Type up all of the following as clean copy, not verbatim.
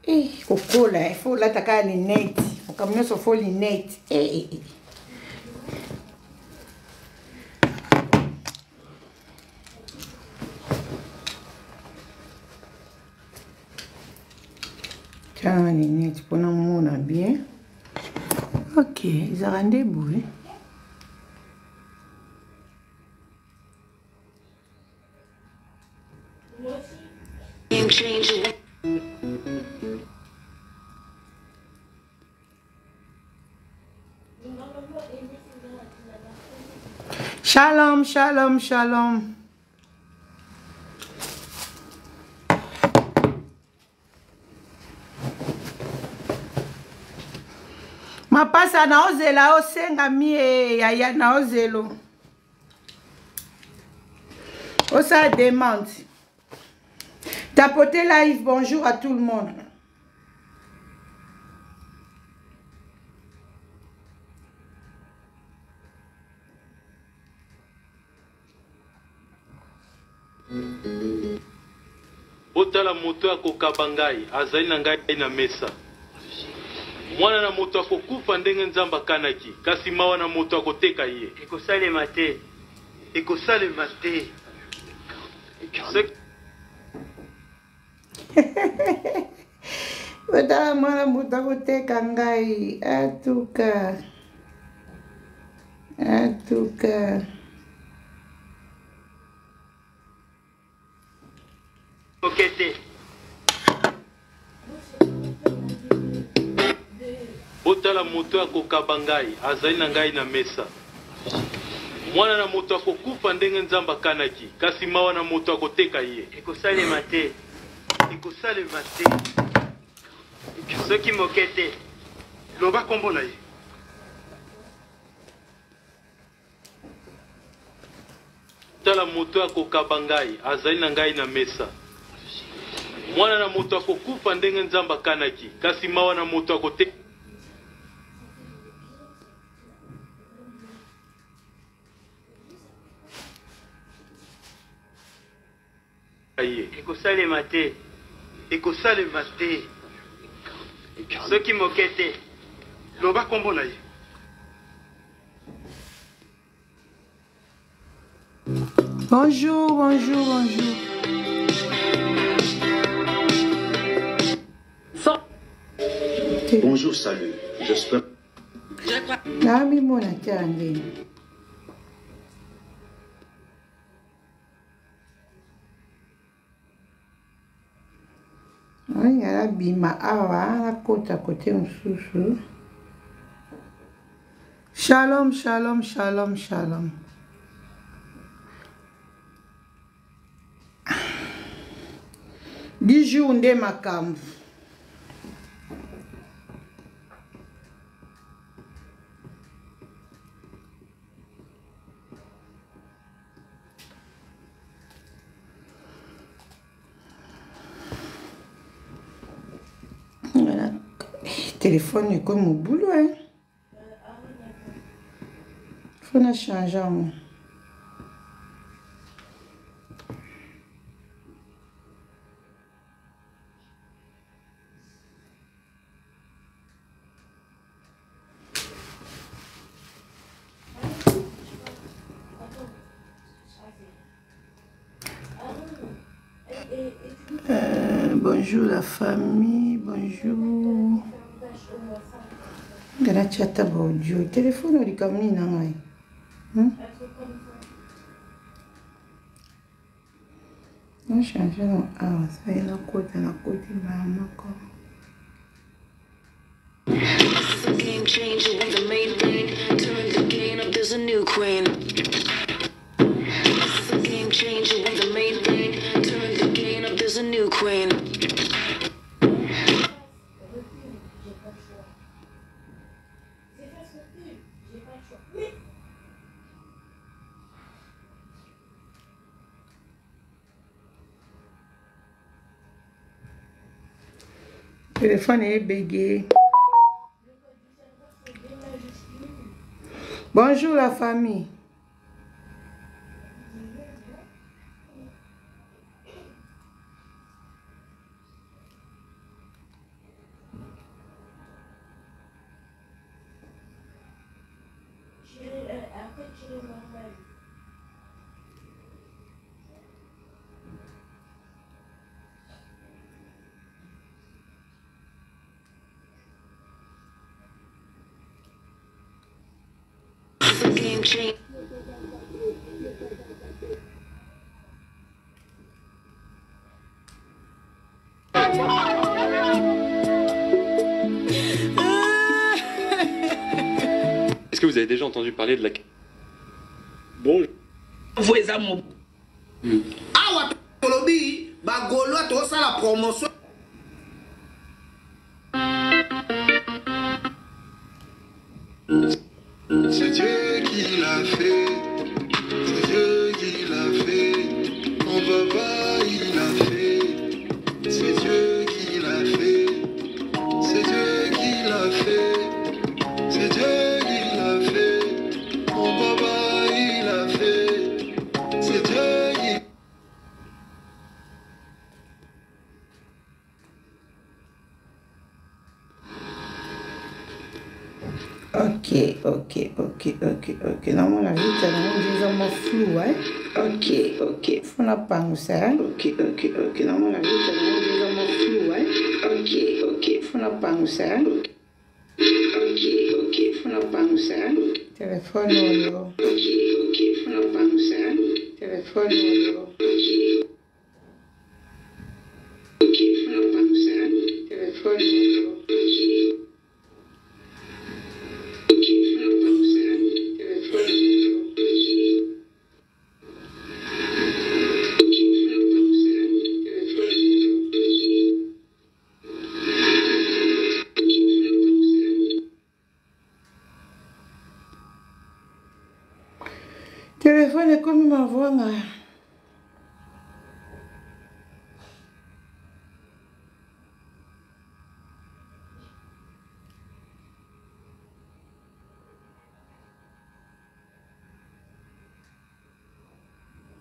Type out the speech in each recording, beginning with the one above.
Coca-Cola, il faut l'attaquer les nets. Comme nous, il faut les nets. Tiens, les nets, pour nous, on a bien. Ok, ils ont rendez-vous. Shalom, shalom, shalom. Ma pasa na ozela osenga mie yaya na ozelo. Osa demande. Tapotez live, bonjour à tout le monde. Otala moto ya kokabangai azali na ngai na mesa. Mwana na moto akokufa ndenge nzamba kanaki kasi mawa na moto akoteka ye. Ekosalema te. Ekosalema te. Otala mwana moto akoteka ngai atuka. Okete. Otala moto ya kokabangai azali na ngai na mesa. Mwana na moto akokufa ndenge nzamba kanaki kasi mawa na moto akoteka ye. Ekosalema te. Ekosalema te. Soki mokete. Loba kombo na ye. Otala moto ya kokabangai azali na ngai na mesa. Mwana na moto akokufa ndenge nzamba kanaki kasi mawa na moto akoteka ye. Ekosalema te. Ekosalema te. Soki mokete. Loba kombo na ye. Bonjour, bonjour, bonjour. Bonjour, salut. J'espère. Nami mona tiange. Ai, ala bima awa, la kota kote msusu. Shalom, shalom, shalom, shalom. Bijou nde makambu. Voilà. Téléphone est comme au boulot, hein. Faut la changer. Bonjour la famille, bonjour. Gana chata audio. Téléphone oli kamni nangai. On change non. Ah, ça y est na côté maman quoi. This is a game changer with the main thing. Turn the game up, there's a new queen. This is a game changer with the main thing. Turn the game up, there's a new queen. Le téléphone est bégayé. Bonjour la famille. change. Est-ce que vous avez déjà entendu parler de la... Bon. Awa tolobi ba golo to ça la promotion. C'est Dieu qui l'a fait, c'est Dieu qui l'a fait, mon papa il l'a fait, c'est Dieu qui l'a fait, c'est Dieu qui l'a fait, c'est Dieu qui l'a fait, mon papa il l'a fait, c'est Dieu qui... Ok. Non, la vie, c'est un flou, hein. Ok. Faut la penser, hein. Ok. Non, la vie, c'est un flou, hein. Ok. Faut la penser, hein. Ok. Faut la penser, hein. Téléphone, yo. Ok. Faut la penser, hein. Téléphone, yo. Ok. Faut la penser, hein. Téléphone, yo. Téléphone est comme ma voix.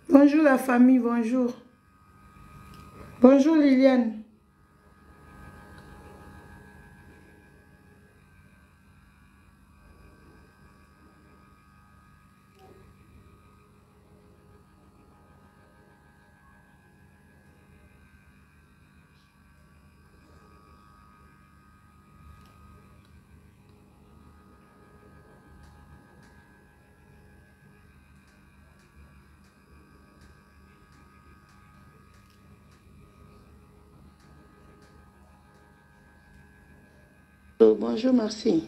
Bonjour la famille, bonjour. Bonjour Liliane. Bonjour, merci.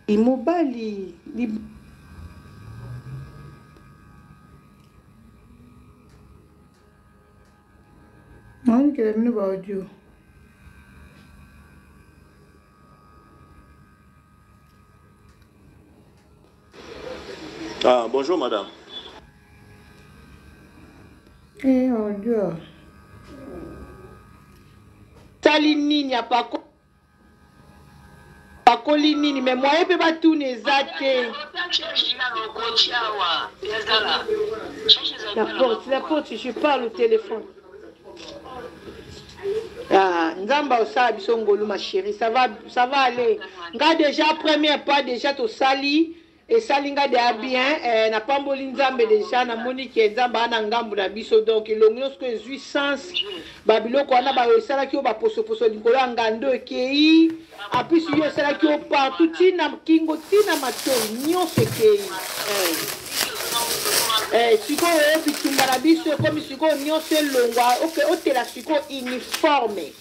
Imobali. On est venu voir audio. Ah, bonjour madame. Eh, audio. Salini n'y a pas nini mais moi peut pas tout les athées. La porte, je parle au téléphone. Ah, Nzamba osa bisongolo ma chérie, ça va aller. Nga déjà première pas déjà to sali et salinga de bien na pamboli Nzambe déjà na Monique Nzamba na ngambu na biso donc longinos que jouissance babiloko wana ba osala ki o ba poso likolo ngando ekei apui yo osala ki o partout tina kingo tina matoi nyonso ekei siko bitumba na biso comme siko nyonso elongwa otela siko uniforme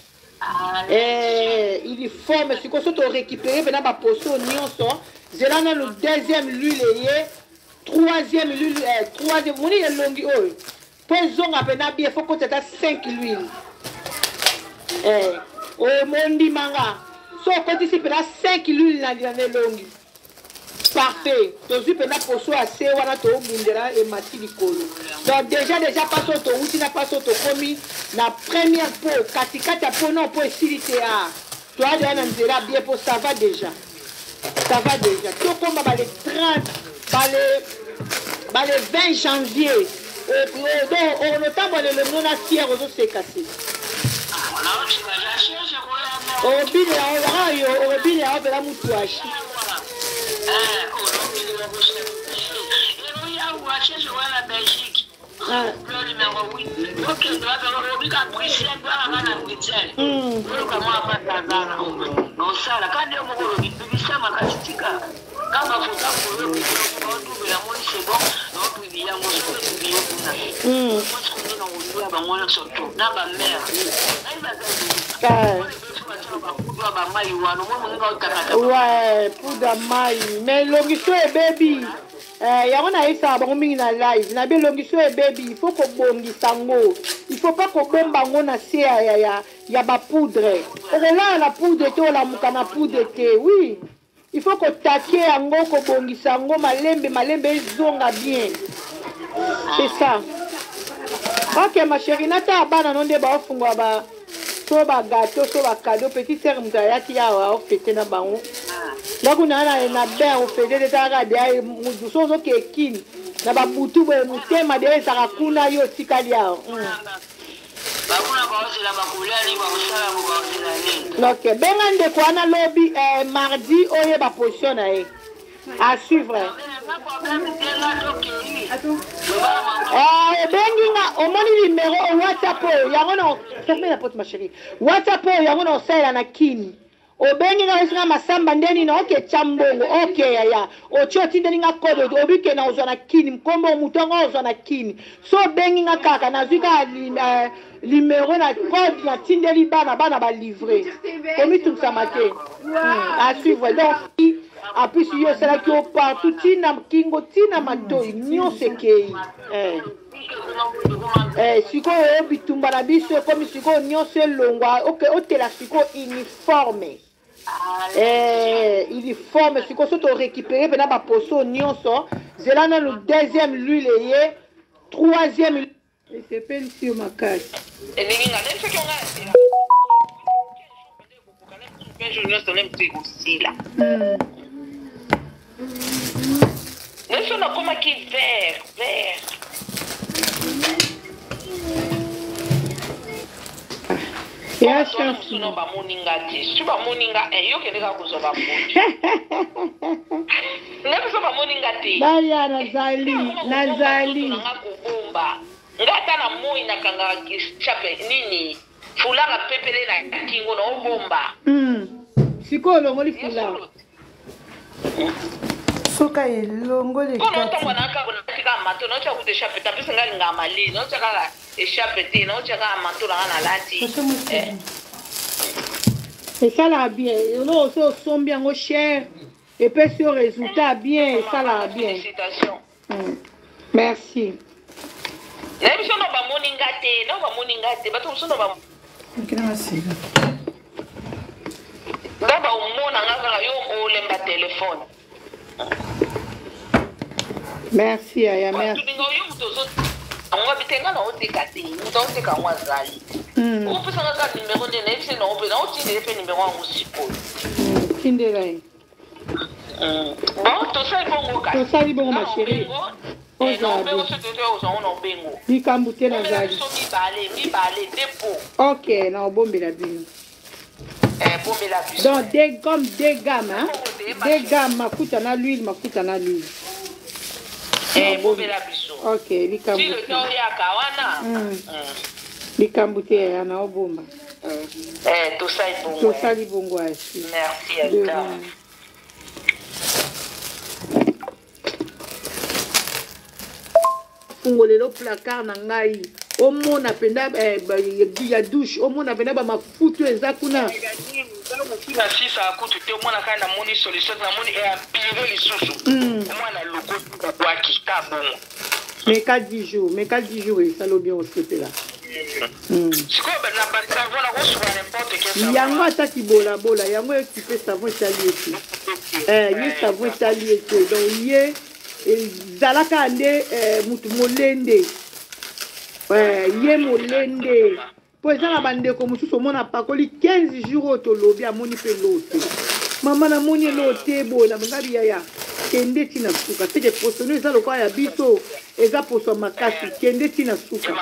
uniforme siko soto récupérer pena ba poso nyonso zela na le deuxième l'huile ye troisième l'huile troisième moni elongi oyo po zonga pena bien faut que tu as 5 l'huile mondi manga so côté si pena 5 l'huile na longi parfait tozu pena poso assez wana to bundera et mati likolo donc déjà passo to uti na passo to komi na première peau katikati ya peau non po esilite a toi de na nzela bien pour ça va déjà to koma ba le 30 ba le 20 janvier donc on notable le non acier ozo se casser obile ya opela mutu ashi numéro 8. Ok, tu vas faire le Robic à Brichel, tu vas la gana Brichel. Comment on va faire ça? Non, ça, la canne de mon Robic, tu ça, ma cachitika. Quand on va faire pour le Robic, on va trouver la monnaie, c'est bon. On va trouver la monnaie, on va trouver la monnaie. Moi, je connais dans le Robic, on va surtout. Dans ma mère. Ouais, poudre maï. Mais l'ongiso est baby. Yango na isa bango mingi na live. Na bien l'ongiso est baby. Il faut qu'on bongi sango. Il faut pas qu'on bomba ngo na se ya ba poudre. Okola na poudre te ola muka na poudre te. Oui. Il faut qu'on take yango ko bongi sango malembe zonga bien. C'est ça. Ok ma chérie, nata abana nonde ba ofungwa ba so ba gâteau, so ba cadeau, petite sœur mutayaki ya wa fêter na bango. Donc on a na bien on fait des tara dia mudu so zo kekin. Na ba butu bo mutema de sa kuna yo tikali ya. Ok, bengande ko ana lobby mardi oye ba position na e. À suivre. Benginga, au moni numéro WhatsApp, yangono, fermez la porte ma chérie. WhatsApp, yangono, c'est la kin. O benginga, est-ce que ma samba ndeni na ok chambongo, ok ya. O choti ndeni nga kodo, obike na ozona kin, mkombo mutongo ozona kin. So benginga kaka, na zuka numéro na code na tindeli bana ba livrer. Comme tout ça matin. À suivre. Donc, en plus, il y a celle qui est partout, tina kingo, tina matoi, nyon sekei. Siko bitumba na biso, comme siko nyon se longwa, ok, otela siko uniforme. Uniforme, siko soto récupérer, pena ba poso nyon so, zela na le deuxième l'huile ye, troisième l'huile. Et c'est peine sur ma case. Nesse não como aqui vert. E a chance não ba muninga ti. Se ba muninga eu que liga kuzo ba muninga. Não so ba muninga ti. Dalia Nazali. Ngakubomba. Ngata na moi na kanga chape nini? Fulanga pepele na kingo no bomba. Siko longoli fulanga. Soka elongo le kati. Kono tangwa na ka tika mato no cha kude chape tapisa ngali ngamali no cha kala e chape te no cha ka mato na lati. Et ça là bien. Non so son bien au cher et puis ce résultat bien ça là bien. Félicitations. Merci. N'ebiso no ba moninga te bato so no ba. Merci. Baba umona ngaka yo olemba téléphone. Merci Aya, merci. On va bitenga na oteka te, oteka mwazali. Opesa ngaka numéro de nefse na opena otinde pe numéro en musico. Tindela. Bon, to sai bongo ka. To sai bongo ma chérie. Bikambute na zali. Mi bale dépôt. OK, na bombe la bino. Donc des gammes, hein? Des gammes, mafuta na l'huile. Ok, bikambute. Bikambute ya na obomba. To sai bongo asi. Merci Alta. Fungolelo placard na ngai. Omona penda ya douche, omona penda ba mafutu eza kuna. Na sisa akutu te omona kana moni solution na moni e empire lisusu. Omona loko kwa kikabongo. Mais 10 jours et ça lo bien au là. Siko na basavon na ko n'importe quel. Yango ataki bola yango équipé savon tali eti. Ye savon tali eti donc ye zalaka nde mutu molende. Ye molende. Po ezala bandeko mosusu omona pakoli 15 jours otolobi amoni pe lote. Mama na moni lote bona ngabi yaya. Kende tina suka. Seke posono eza lokola ya biso eza poso makasi kende tina suka.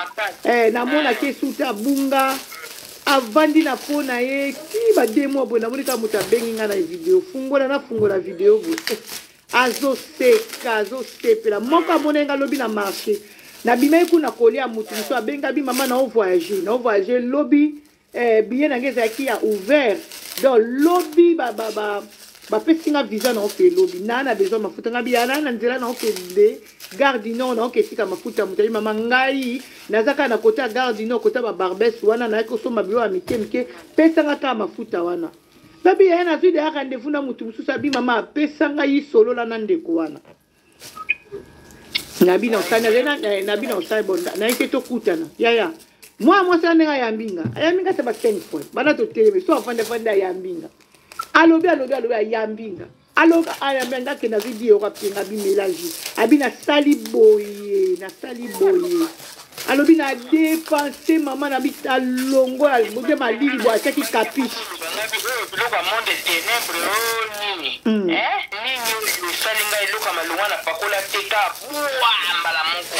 Na mona ke suta bunga avandi na pona ye ki ba demo bona moni ka muta bengi nga na video. Fungola video bo. Azo sepela moko monenga lobi na marché. na bimai kuna kolia mutu so abenga bi mama na voyager lobby bien na ngeza ki a ouvert donc lobby ba pesinga visa na ofe lobby na besoin mafuta ngabi yana na nzela na ofe de garde non na oke tika mafuta mutali mama ngai nazaka na kota garde non kota ba barbès wana na ko so mabio a mike pesanga ka mafuta wana babi yana zui de rendez-vous na mutu mususa bi mama pesanga yi solo la na ndeko wana nabi na usana nabi na usai bonda na ike to kutana ya moi ça nenga yambinga c'est ba 5 points bana to télé so afande yambinga alobi yambinga aloga ayambinga ke na video ka pinga bi mélange abina sali boye alobi na dépenser maman na bita longo al bode malili bo ataki capiche loka monde ténèbres nini nini salinga iloka malunga na pakola teka mbala moko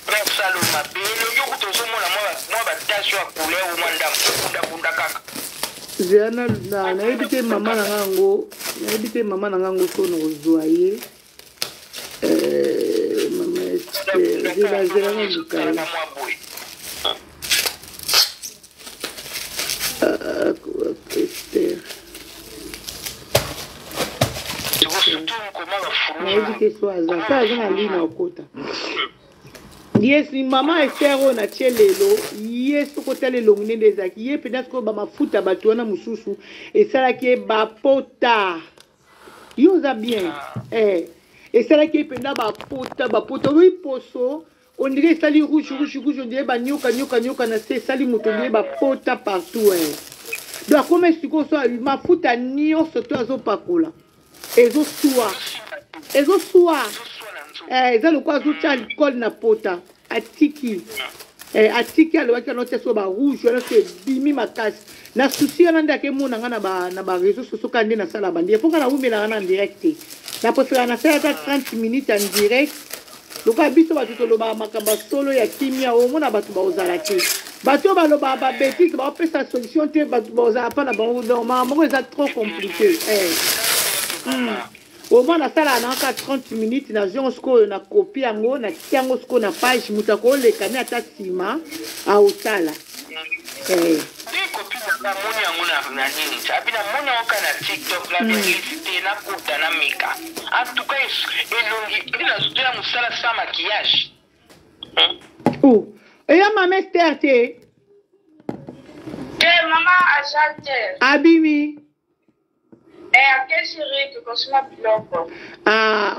bref saloma belo yo kutozomona mwa batasho ya couleur mwanda bunda kaka zana na ebite mama na ngango sono ozoaye mama zela ngukala nayebi so aza sa aza na lina okota yes mama Esther na chelelo yes kotala elongi nde ezaki ye peut-être ko ba mafuta bato wana mususu esalaki bapota yo za bien esalaki penda bapota oui poso on dirait sali rouge on dirait ba nyoka na se sali moto on dirait bapota partout donc comme est-ce que so mafuta nyonso to azopakola ezo soa eza lokwa azotia alcool na pota atiki alobaki anotia so barouge wana so ebimi makasi na susi wana nde akemona nga na bareseau soso ka nde nasala bandi efoka na wumelanga na direct te naposela nasala ata 30 minutes en direct lokola biso bato tolobaka makambo solo ya kimia omona bato baozala te bato oyo balobaka babétise baopesa solution te bato baozala mpa na bango makambo moko eza trop compliqué au moins nasala naka 30 minutes na jongo sikoyo na kopi yango na tia yango sikoyo na page moto akolekani ata nsima aosala namoni yango na nini abina moni yango ka na tiktok la publicité na kuta na mika en tout cas elongi ndina zotoya mosala sans maquillage eya mama Esther te mama Ajante abimi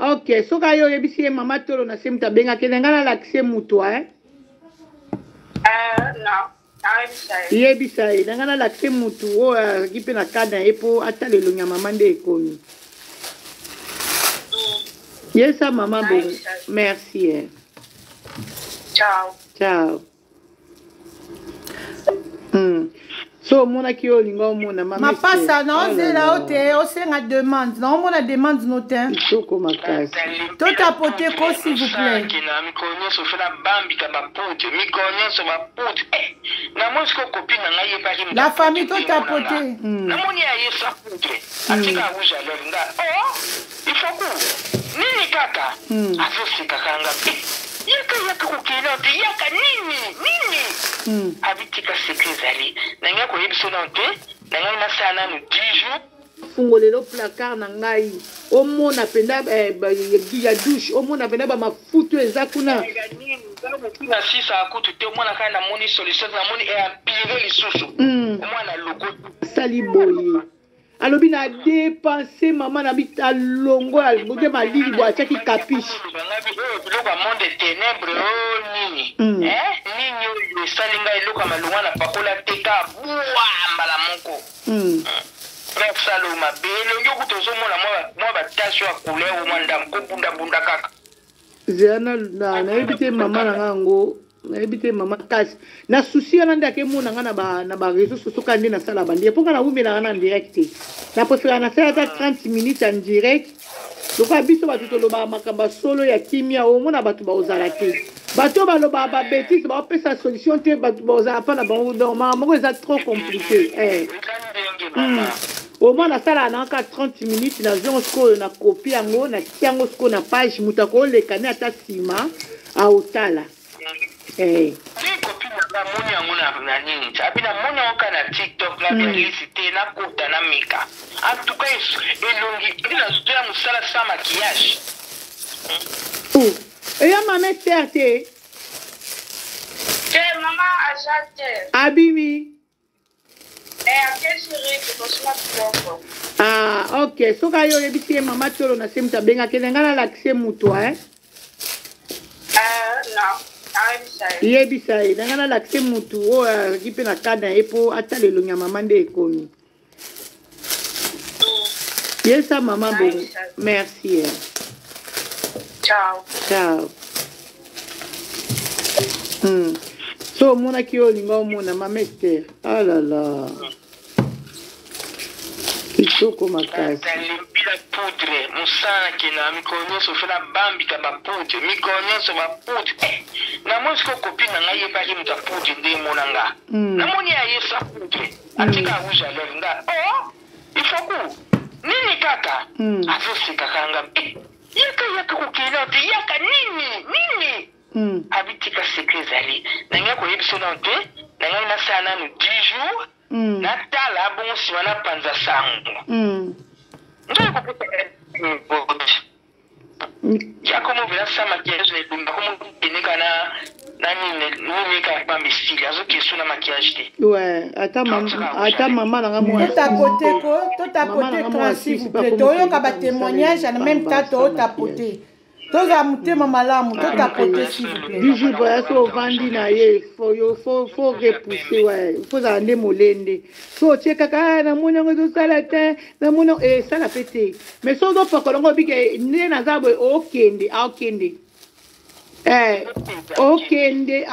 ok soka yo oyebisi ye mama tolo na se mutu abengaki nanga nalakise mutu yebisa ye nanga nalakise mutu oyo azalaki mpe na kada ye mpo atala elongi ya mama nde ekomi yesa mama bongo merci ciao so omonaki oyo olinga omona mapasa naozela o te osenga demande naomona demande no te kitoko makasi totapote ko s'il vous plaît mikolo nyonso ofela bambika bapote mikolo nyonso bapote namoni siko kopine na ngai yebaki la famille totapote namoni ayesa poudre atika rouge à lèvres nga ifoku nini kaka azosekaka nga yaka kokela te yaka nini abitika sekre ezali nanga koyebisa nano te nanga nasala nano 10 jours fungolelo placard na ngai omona penda ya douche omona penda bamafutu eza kuna na 6 akutu te omona kaka namoni solution namoni empire lisusu omwana loko sali boye alobi na dépenser mama na bita longo bode malili bo atiaki capiche biloko ya monde ténèbre nini nini oyo esalinga eloko malunga na pakola teka mbala moko bref saloma belongi oku tozomona mwa batasho ya couleur mwanda kobundabunda kaka zela nayebi te mama na ngango nayebi te mama kasi na susi wana nde akemona nga na bareseau soso ka nde nasala bandi epoka na wumelanga na direct te naposela nasala ata 30 minutes en direct lokola biso bato tolobaka makambo solo ya kimia omona bato baozala te bato oyo balobaka babétise baopesa solution te bato baozala mpa na bango makambo moko eza trop compliqué au moins nasala naka 30 minutes na jongo sikoyo na kopi yango na tia yango sikoyo na page moto akolekani ata nsima aotala copine na moni yango na nini abi na moni yango na TikTok la publicité na kota na mika en tout cas elongi ina zoya musala sans maquillage eya mama terte mama ajate abimi ok soki ayo oyebisi ye mama tolo na se mutu abengaki nga nalakise mutu yebisa ye nanga nalakise mutu oyo azalaki mpe na kada ye mpo atala elongi ya mama nde ekomi yesa mama bongo merci ciao so omonaki oyo olinga omona mama Esther alala kitoko makasi la poudre musana kina mikonyoso fela bambika ba poudre mikonyoso ba poudre na moni ko copine na ngai ba ki muta poudre ndi monanga na moni ya yesa poudre atika uja lenga ifoku nini kaka afosika kanga yaka kukina te yaka nini abitika sekrezali na ngai ko yebisa na te na ngai na sana no 10 jours natala bongo sima na panza sango ya como ver essa maquiagem de bunda como penica na nini ka ba misili azo que suna maquiagem ouais ata mama na ngamu to tapoter toi s'il vous plaît to ka ba témoignage en même temps to tapoter toza mutema malamu to tapoter s'il vous plaît biju boya so vandi na ye faut repousser ouais faut ande molende so cheka ka na mona ngo sala te na mona sala pete mais so do pokolongo bike ne na zabo okende okende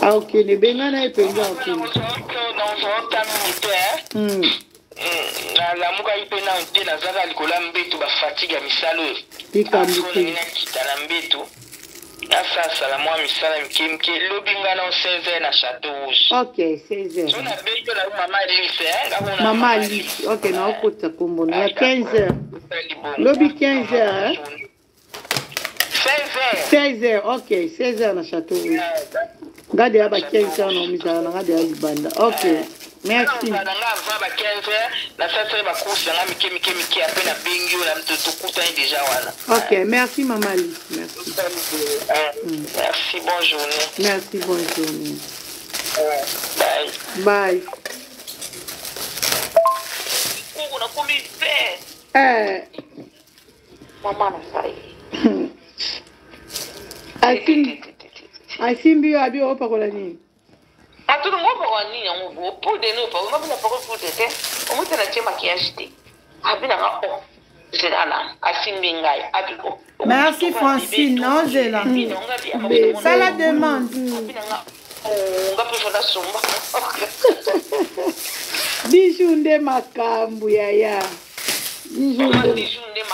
akokende bengana epenza la muka ipena nte na zaka likola mbetu ba fatigue misalo kita na mbetu na sasa la mwa misala mkimke lobinga na 16h na Château Rouge ok 16h so na beto la mama Alice mama Alice ok na okota kombo na 15h lobi 15h 16h ok 16h na Château Rouge ngade aba 15h na misala na ngade ya libanda ok merci. Ok, merci maman Alice. Merci. Merci, bonne journée. Merci, bonne journée. Bye. Bye. Maman asimbi abi opakola nini? Atudo ngopo kwa nini ngo pude no pa ngabula pa pude te omuta na chema kiashite abina ngako zela asimbi ngai abiko merci Francine non zela ça la demande ngapo fona somba bijunde makambu yaya bijunde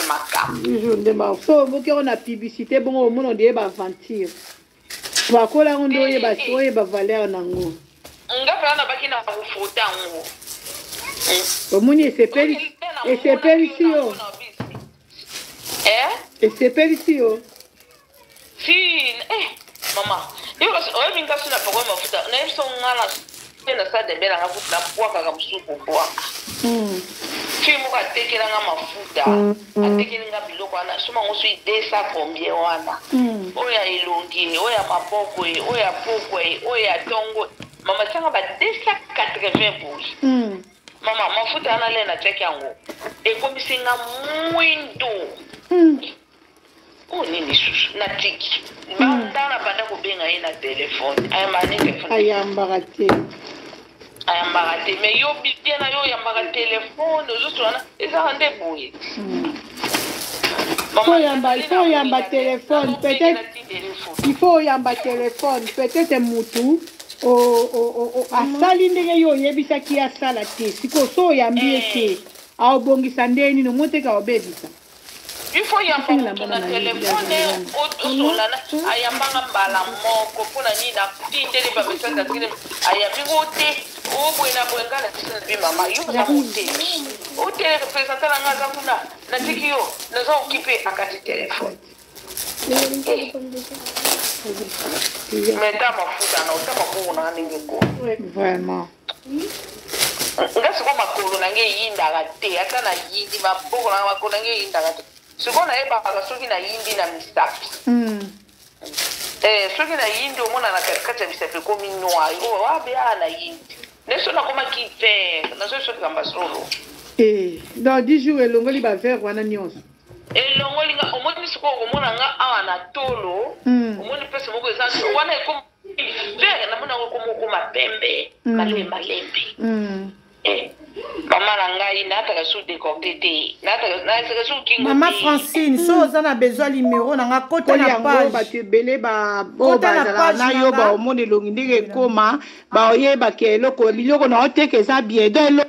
makambu so boki on a publicité bon au monde de ba aventure wakola ndo oyeba valeur nango ngapela na baki na kufuta ngo omuni esepeli sio esepeli sio si mama yo kasi oyo minga sina poko mafuta na yeso ngala tena sa de bela ngafuta pwaka ka musuku pwaka fimu ka tekela nga mafuta atekela nga biloko ana soma ngoso idesa combien wana oya ilongi oya maboko oya pokwe oya tongo mama tsanga ba 280 bougi mama mafuta ana lena check yango ekomisinga mwindo nini susu na tiki ndana banda kubenga ina telefone ayambaka te mais yo bien yo yambaka telefone ozoswana ezaka nde boye faut yamba téléphone peut-être il faut yamba téléphone peut-être mutu asali ndenge yo oyebisaki asala te siko so oyambi ete aobongisa ndeni nomoteka obebisa il faut yamba mutu na telefone tosolana ayambanga mbala moko mpona nini natindeli bamessage natikile ayambingo te obwena bwengala tisabi mama yo namoteli otele representa na nga aza kuna natiki yo naza okipe akati telefone meta mafuta na ota makolo na ndenge ko Vraiment. nga siko makolo na nge yindaka te ata na yindi maboko na makolo na nge yindaka te siko nayebaka soki na yindi na misapi soki na yindi omona na katikati ya misapi ekomi noir wabeya na yindi neso nakomaki vert nazosoki kamba solo dans 10 jours elongoli bavert wana nyonso elongoli nga omoni sikoyo omona nga awa na tolo omoni pese moko eza wana ekomi vert namona ngo komokoma pembe malembe mama na ngai nataka su décorté te nataka su kingo Maman Francine, so oza na besoin numéro nanga kota na page. bato ebele bazala na yo baomona elongi ndenge ekoma baoyebaka eloko biloko na oteka eza bien donc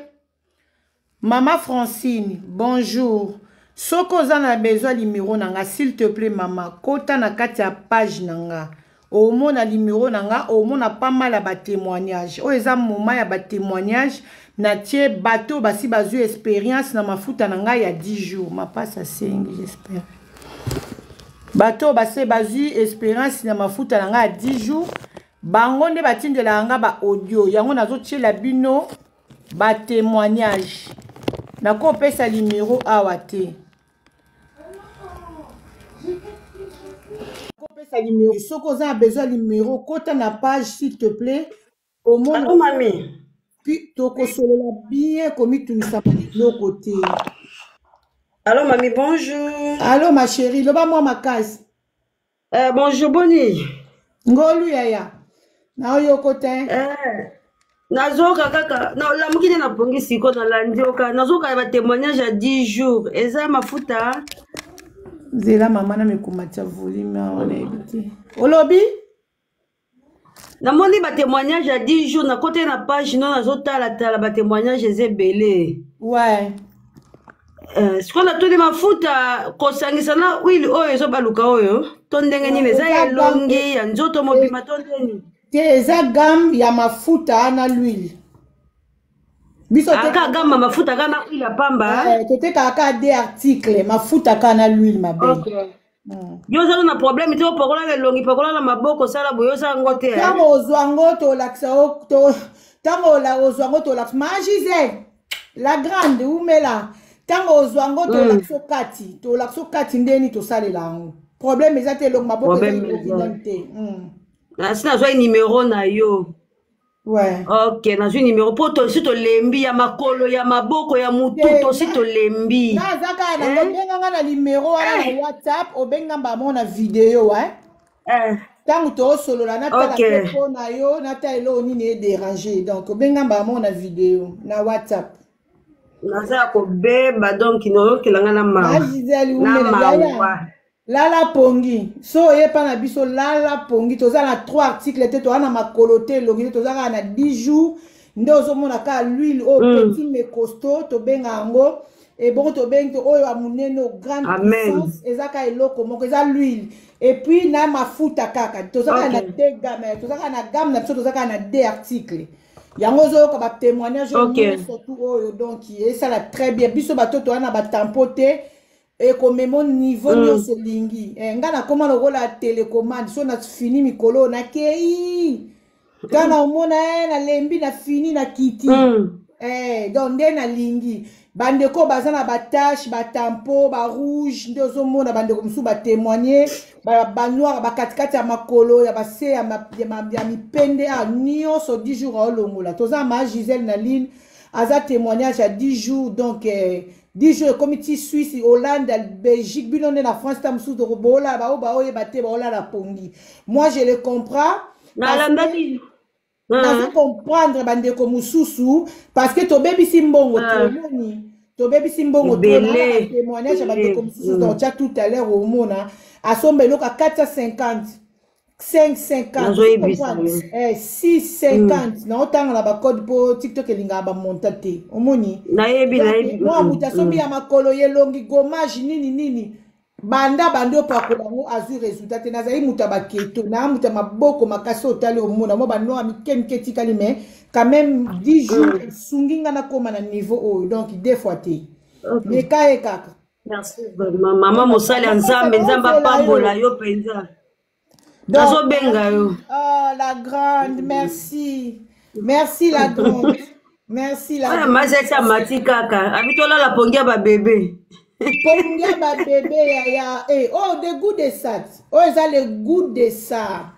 Maman Francine, bonjour. Soko oza na besoin numéro nanga, s'il te plaît maman, kota na kati ya page nanga. Omona numéro nanga, omona pas mal à ba témoignage. O eza moment ya ba témoignage. Na tie bateau basi bazu expérience na mafuta nanga ya 10 jours. Ma passe à 5, j'espère. Bateau basi bazu expérience na mafuta nanga ya 10 jours. Bango nde batindela nanga ba audio. Yango nazo tie la bino ba témoignage. Nako pesa numéro awa te. Nako pesa numéro. Soko oza besoin numéro kota na page s'il te plaît. Au monde. Allô mamie. Puis toko solo la bien comme tu ne sais pas de côté. Allô mamie, bonjour. Allô ma chérie, loba moi ma case. Bonjour Boni. Ngolu yaya. Na yo côté. Nazoka kaka na la mukine na pongi siko na landioka nazoka ba témoignage à 10 jours eza mafuta zela mama na mekumatia volume on ebité olobi namoni ba témoignage à 10 jours na côté na page non nazotala tala ba témoignage ezebele ouais siko na toni mafuta kosangisa na wili oyo ezo baluka oyo to ndenge nini eza ya longi ya nzoto mobima to ndeni te eza gamme ya mafuta na l'huile. Biso te ka gamme mafuta kana huile pamba. Te ka des articles mafuta kana l'huile ma belle. Okay. Yo za na problème te opokola le longi pokola na maboko sala boyo sa ngote. Tango ozwango to laksa to tango la ozwango to laksa ma Gisèle la grande umela tango ozwango to lakso kati ndeni to salela ngo. Problème ezate longi maboko te. Sina zwa numéro na yo. Ouais. Ok, na zwa numéro po to si to lembi ya makolo ya maboko ya mutu to si to lembi. Na zaka na benga na numéro na WhatsApp obenga mbamo na video Tango to solo la na tala téléphone na yo na talo ni ne déranger donc obenga mbamo na video na WhatsApp. Na za ko beba donc no kelanga na ma. Lala pongi so yepa na biso lala pongi toza na 3 articles te to na makolote longi toza na 10 jours ndo ozomona ka l'huile au petit mais costaud to benga ngo et bon to benga oyo amuneno grande puissance ezaka eloko moko eza l'huile et puis na mafuta kaka toza na deux gammes toza na gamme na biso toza na 2 articles yango zo ka ba témoignage surtout oyo donc ça la très bien biso bato to na ba tampote et comme mon niveau de ce lingi ngana comment le rôle la télécommande so na fini mikolo na kei kana umona na lembi na fini na kiti donc nde na lingi bandeko bazana ba tache ba tampo ba rouge ndozo mona bandeko musu ba témoigner ba noir ba katikati ya makolo ya ba se ya mipende a nyonso 10 jours a olongola toza ma Gisèle na ligne aza témoignage à 10 jours donc 10 jours comme ici Suisse, Hollande, Belgique, Bilonne la France, Tamsou de Robola, la Pongi. Moi je le comprends. Je comprendre bande comme Moussou parce que to baby simbongo to baby simbongo témoignage bande comme Moussou donc tout à l'heure au mona à son belo à 450 550 650 na otanga na ba code po TikTok elinga ba montate omoni na yebi moi muta sombi ya makolo yelongi gommage nini banda bando pakola ngo azu résultat te nazali muta baketo na muta maboko makasi otali omona mo bano amike tikali mais quand même 10 jours sunginga na koma na niveau oyo donc deux fois te mais kae kaka merci maman mosali nzambe nzambe apambola yo penza dazo benga yo oh la grande merci la grande merci la grande mazeta mati kaka abitola la pongia ba bébé pongia ba bébé ya oh the good de ça oh ça le goût de ça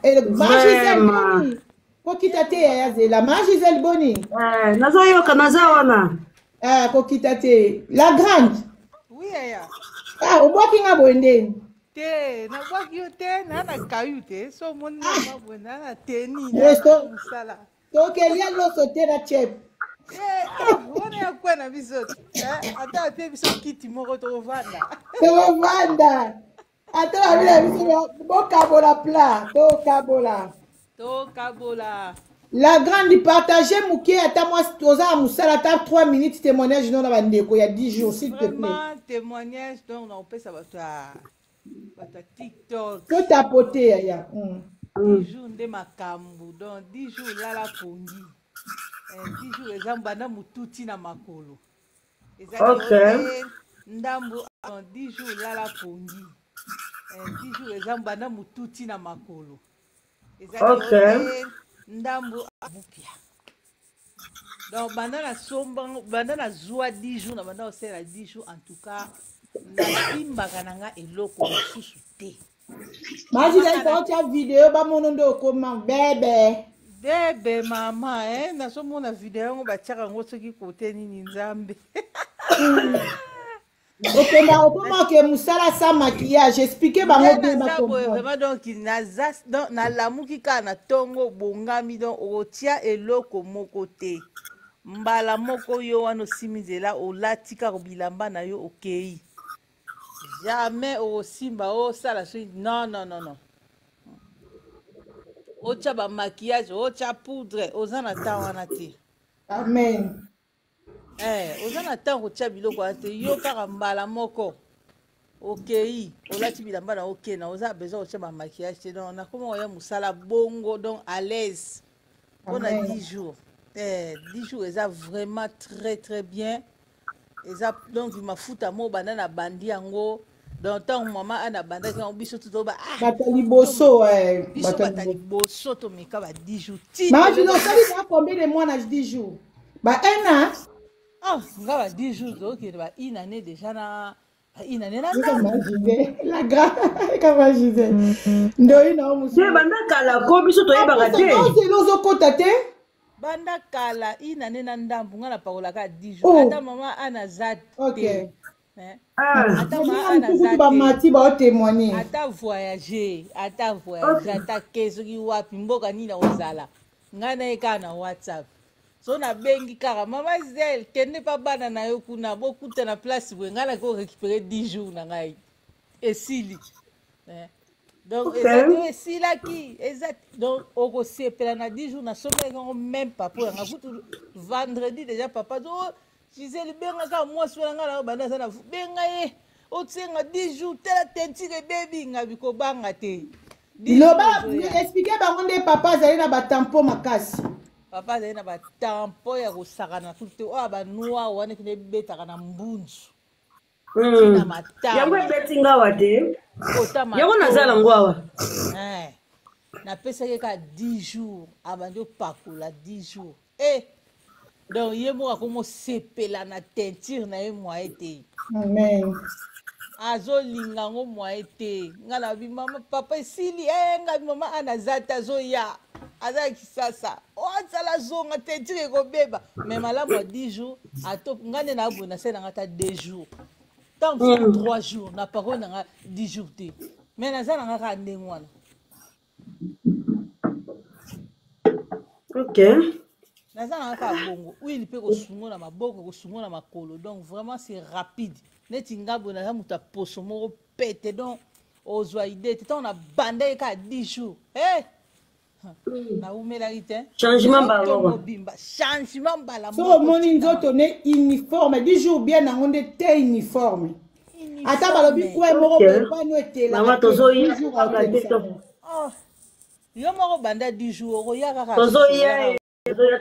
et Gisèle kokita te ya zela Gisèle boni nazo yoka naza wana kokita te la grande oui ya obwaki nga boendeni te na bwaki yo te na kayu te so moni na bwenda na teni na musala tokelia loso te na chep wana ya kwena biso ata pe biso kiti moko tovanda ata babila biso bokabola plat tokabola la grande partager muke ata moi toza musala ata 3 minutes témoignage non na bandeko ya 10 jours s'il te plaît témoignage donc na opesa bato TikTok to tapoter ya 10 jours nde makambo donc 10 jours lala pongi 10 jours eza mbanda mututi na makolo ezali ndambo 10 jours lala pongi 10 jours eza mbanda mututi na makolo ezali ndambo abupia donc banda na somba banda na zwa 10 jours na banda osela 10 jours en tout cas nasimbaka na nga eloko mosusu te mazilaisaotia video bamono nde okoma bebe mama nazomona video yango batiaka yango soki kote nini nzambe okenda okoma ke musala sa maquillage explique bango bien vraiment donc nalamuki kaka na ntongo bongami donc okotia eloko moko te mbala moko yo wana osimi nzela olati kaka bilamba na yo okei jamais osimba osala soki non otia bamaquillage otia poudre oza na temps wana te amen oza na temps kotia biloko wana te yo kaka mbala moko okei olati bilamba na okena oza besoin kotia bamaquillage te donc nakoma oya mosala bongo donc à l'aise mpona 10 jours 10 jours eza vraiment très bien eza donc mafuta mo banda na bandi yango donc tant maman ana bandaki yango biso tutoba batali boso biso batali boso tomeka ba 10 jours mais tu n'as pas combien de mois na 10 jours ba un an nga ba 10 jours donc ba une année déjà na une année na la grande kama Gisèle ndoi na musu banda kala ko biso toyebaka te lozo kota te banda kala une année na ndambu nga na pakolaka 10 jours ata mama ana zat okay ata voyager ata ke soki wapi mboka nini ozala ngai na ye kaka na whatsapp so nabengi kaka mama Gisèle kende pa bana na yo kuna bokuta na place boye ngai nako récupérer 10 jours na ngai esili donc ezali esilaki donc okosepela na 10 jours nasombelaki yango même papa yanga kutu vendredi déjà papa Gisèle benga ka mwasi wana nga na banda sana benga ye otsenga 10 jours tela tentire baby nga bikobanga te loba expliquer bango nde papa azali na batampo makasi papa azali na batampo ya kosakana tout te oyo banoir wana kine betaka na mbunzu na matama yango ebeti ngawa te yango nazala ngwawa napesaki ka 10 jours abandi opakola 10 jours donc ye moko akomosepela na teinture na ye mwaye te amen azolinga yango mwaye te nga na bimama papa esili nga bimama ana aza te azoya aza kisasa azala zonga teinture ekobeba mais malamu ya 10 jours nga nde naboye na se nanga ata 2 jours tant 3 jours na parole nanga 10 jours te mais naza nanga kaka ndenge wana naza nanga kaka bongo wili mpe kosungola maboko kosungola makolo donc vraiment c'est rapide neti nga boye naza moto aposo moko pete donc ozwa ide te ntango na banda ye kaka 10 jours naumelaki te changement mobimba changement mbala so omoni nzoto ne uniforme 10 jours bien nango nde te uniforme Ata balobi kwa moko ba no etela. Maman tozoya. Yo moko banda 10 jours oyaka kaka. Tozoya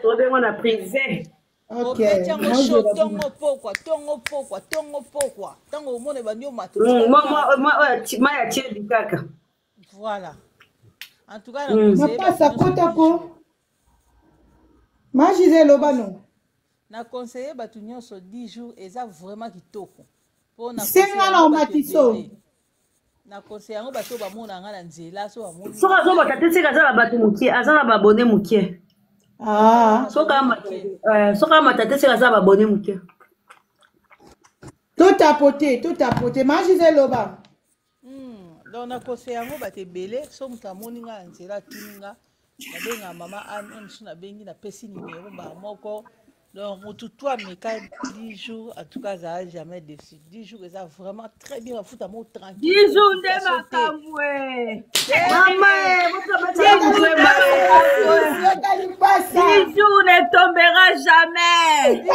tobengo na privé. Ok. Tongo pokwa. Tango omone bandi omato. Moi ya tiedi kaka. Voilà. En tout cas, pasa kotako. Ma Gisèle Obano. Na conseiller batu nyonso 10 jours eza vraiment kitoko. Pona senga na omatiso. Na conseiller yango bato bamona nga na nzela so bamoni. Soka zo bakatesi kaza batu mukie, azana babone mukie. Soka matatesi kaza babone mukie. Tout tapoter. Ma Gisèle Obano. Donc na conseiller yango bate belé so mutamoni nga na nzela tuninga. Nabenga mama Anne suna bengi na pesi numéro ba moko. Donc, mon tout toi, mais quand 10 jours, en tout cas, ça n'a jamais déçu. 10 jours, ça vraiment très bien. On fout à mon tranquille. 10 jours de ma camoué. Maman, 10 jours ne tombera jamais. 10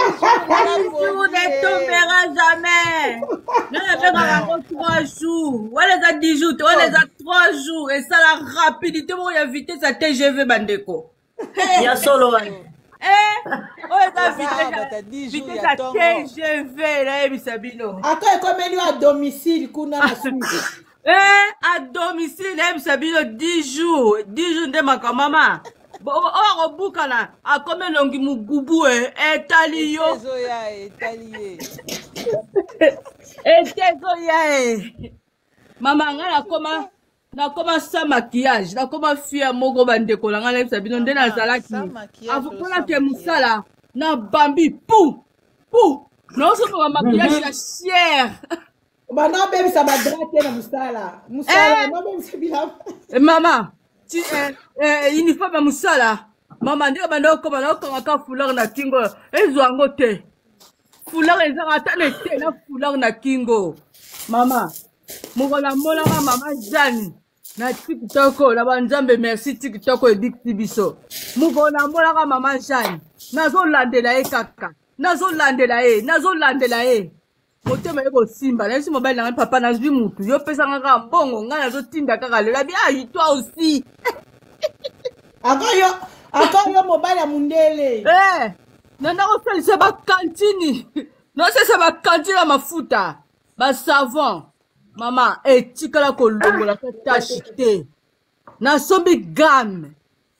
jours ne tombera jamais. Nous avons 3 jours. On les a 10 jours, on les a 3 jours. Et ça, la rapidité, on a évité sa TGV Bandeko. Il y a solo. Vite ta TGV là Ebisabino. Attends, comme elle est à domicile kuna na suite. À domicile Ebisabino 10 jours de ma maman. Bon on bukana a comme longi mugubu etali yo. Maman ngala koma na koma sa maquillage na koma fia moko bandeko la ngala Ebisabino nde na salaki. Afukola ke musala na bambi pou non so ko maquillage la cher ba na bebe sa badrate na musala no bebe sa bila mama ti uniforme musala mama ndio bando ko bana ko ka foulard na kingo ezwango te foulard ezanga tane te na foulard na kingo mama mukola mola mama Jani na TikTok la banzambe merci TikTok edikti biso mukona mbola ka mama Jani nazo landela kaka nazo landela motema eko simba na esi mobile na papa na zwi mutu yo pesa ngaka mbongo nga nazo tinda kaka lela bi toi aussi akoyo mobile ya mundele nanda ko salisa ba kantini no sesa ba kantini mafuta ba savon mama etikala kolongola ta tashi te na sombi gamme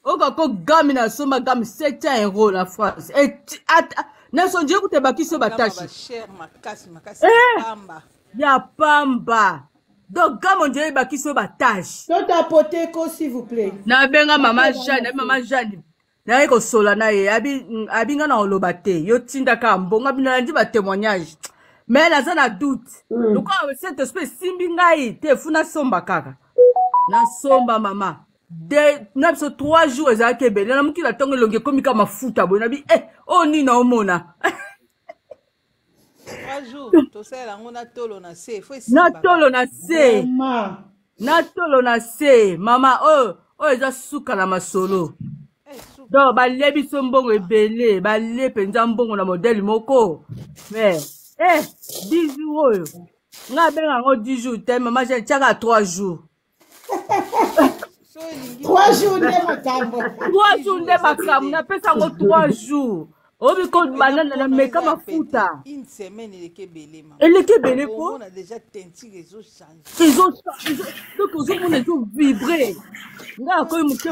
oka ko gamme na somba gamme 700 € na France na sonje kute bakiso batashi ya pamba donc gamme onje bakiso batashi to tapoter ko s'il vous plaît na benga mama Jeanne na eko sola na ye abinga na oloba te yo tinda ka mbonga bino ndi ba témoignage mais là ça na doute donc cette espèce simbi ngai te funa somba kaka na somba mama de na so 3 jours za kebele na mukila tongo longe komika mafuta bona bi oni na omona 3 jours to sala ngona tolo na se faut na tolo na se mama eza suka na masolo donc balebi so mbongo ebele bale penza mbongo na modèle moko mais 10 jours oyo nga benga ngo 10 jours te mama je tiaka 3 jours 3 jours de makambo 3 jours de makambo na pesa ngo 3 jours obi ko banana na meka mafuta une semaine elekebele mama elekebele ko on a déjà teinture les os changer donc aux hommes les os vibrer nga ko muke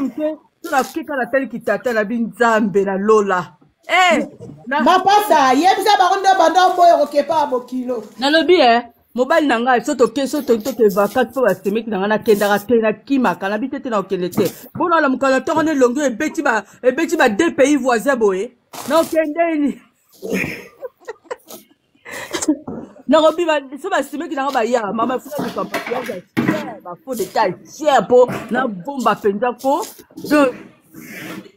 na kika na tele kitata na binzambe na lola mapasa yebisa baronda banda boyo kepa bokilo nalobi mobile nanga soto ke vacances po basemeki nanga na kendaka te na kimaka na bitete na okende te bona la mukala tongo ne longo ebeti ba 2 pays voisins boye na okende ni na robi ba so basemeki nanga ba ya mama funa ko papier ba faux détail cher po na bomba penza ko donc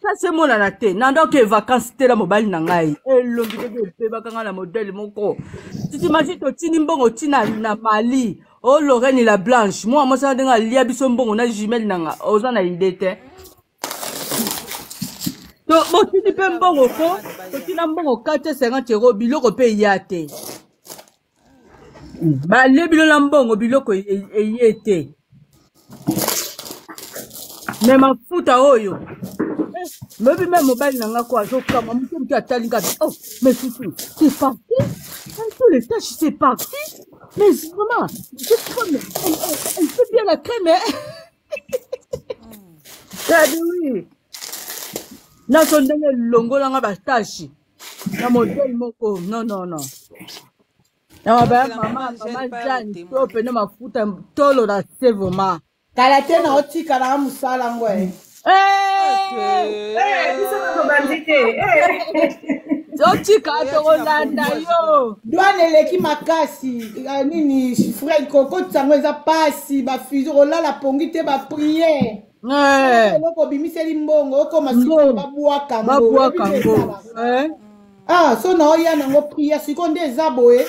ça c'est mon anate nando ke vacances te la mobile nangai elongi de pe bakanga na modèle moko tu t'imagines to tini mbongo tina na Mali Lorraine la Blanche moi ça denga lia biso mbongo na jumelle nanga oza na idée te to mo tini pe mbongo ko tina mbongo 450 € biloko pe ya te balebilo na mbongo biloko eye te me mafuta oyo lobi me mobali na nga ko azokama moto atali nga oh mais Fufu c'est parti tous les tâches c'est parti mais vraiment elle fait bien la crème oui na so ndenge longola nga batashi na modèle moko non mama Jane to pene mafuta tolo na sevoma kala te na otika na musala ngwe otika tokolanda yo douane eleki makasi nini frère kokotisa ngo eza pasi bafusi kolala pongi te bapriere eloko obimiseli mbongo okoma sikoyo babwaka ngo so na oya nango priere siko nde eza boye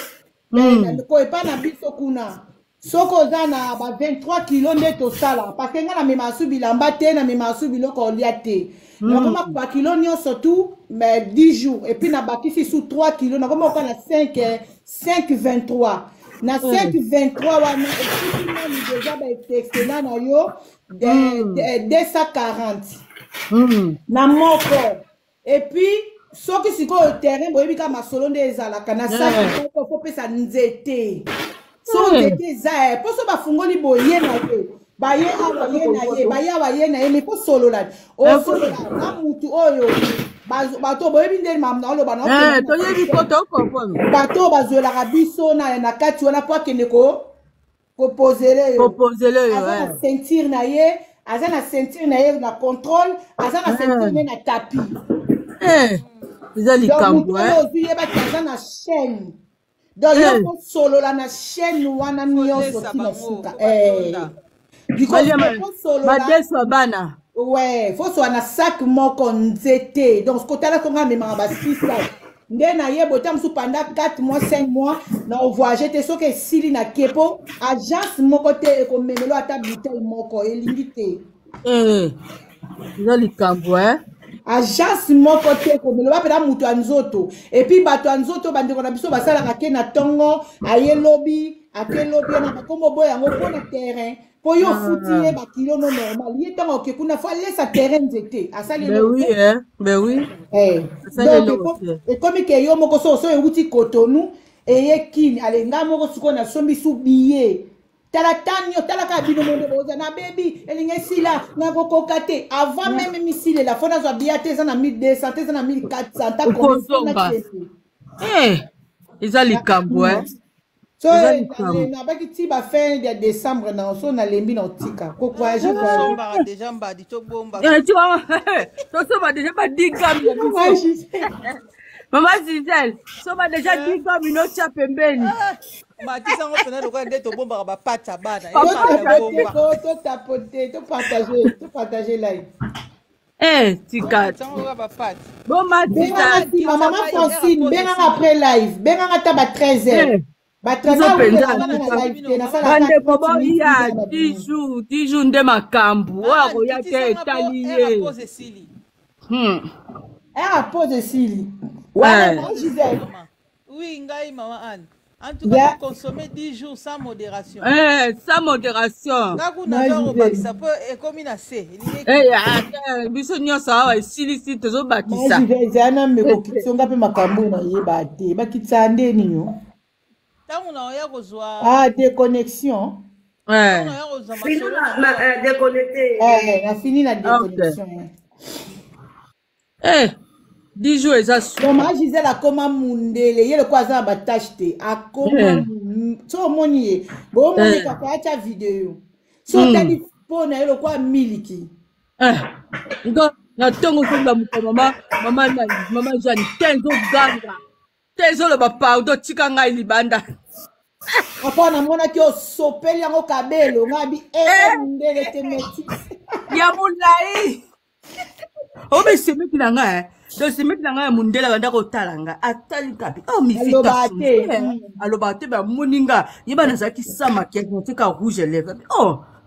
koepa na biso kuna soko oza na ba 23 kilo nde tosala parce nga na mema asu bilamba te na mema asu biloko olia te nakoma ba kilo nyonso tu mais 10 jours et puis na bakisi sous 3 kilo nakoma oka na 5,23 na 5,23 wana ekipima ni deja ba excellent na yo 240 na moko et puis soki sikoyo terrain boyebi ka masolo nde ezalaka na saki faut pesa nzete so nzete eza poso bafungoli boye na ye baye awa ye na ye mais po solola osolola na mutu oyo bato boyebi ndeni mamna oloba na toyebi po tokopona bato bazwelaka biso na kati wana po akende kopozele yo aza na ceinture na ye aza na ceinture na ye na contrôle aza na ceinture na tapis eza likambo ozwi yebaki aza na chaîne donc yo kosolola na chaîne wana nyonso tina suka badeso bana fosoa na sac moko nzete donc kotala konga memaka basisa nde na ye bota mosu pendant 4 mois 5 mois na ovoyage te soki esili na kepo agence moko te ekomemelo ata bouteille moko elingi te eza likambo agence moko te komelo bapela mutu ya nzoto epuis bato ya nzoto bandeko na biso basalaka ke na ntongo aye lobi ake lobi na bakombo boyo yango mpo na terrain mpo yo futi ye bakilo no normal ye ntango oke kuna fo alesa terrain nzete asali ekomi ke yo moko so euti Cotonou eye kini alenga moko sikoyo na sombi su biye tala tanyo tala ka bino monde boza na baby elinge sila na kokoka te avant même misile la fona zo bia te za na 1200 te za na 1400 ta kosomba eza likambo so na baki ti ba fin de décembre na so na lembi na otika ko voyage somba déjà mbadi to bomba tu vois to somba déjà ba digami Maman Gisèle, so ba déjà digami no cha pembeni matisa ngo pena lokwa nde to bomba ba pata bana to tapoter to partager live tika ba pata bon matisa maman Francine benga après live benga ta ba 13h ba 13h bande bobo ya 10 jours nde makambu wako ya te taliye pose sili ouais Gisèle oui ngai maman Anne. En tout cas, consommer 10 jours sans modération. Sans modération. Ça peut être comme une assez. Biso nyonso awa esilisi tozobakisa. Ezana mekokisonga pe makambo na yeba te. Bakitsa ndeni yo. Tango na oya kozwa. Déconnexion. Déconnecté. Na fini la déconnexion. 10 jours exactement. Comment Gisèle a comment mundele yele kwa za ba tâche te akoma so moni bo moni ka acha vidéo so tali pona yele kwa miliki ngo na tongo komba mama Jane tenzo ganga tenzo le ba pardon tika ngai libanda apana mona ki osopeli yango kabelo ngabi mundele te meti ya mulai obe semeki na ngai donc c'est maintenant nga mundela banda ko talanga atali kapi mifika alobate ba moninga yeba nazaki sama qui est ka rouge lèvres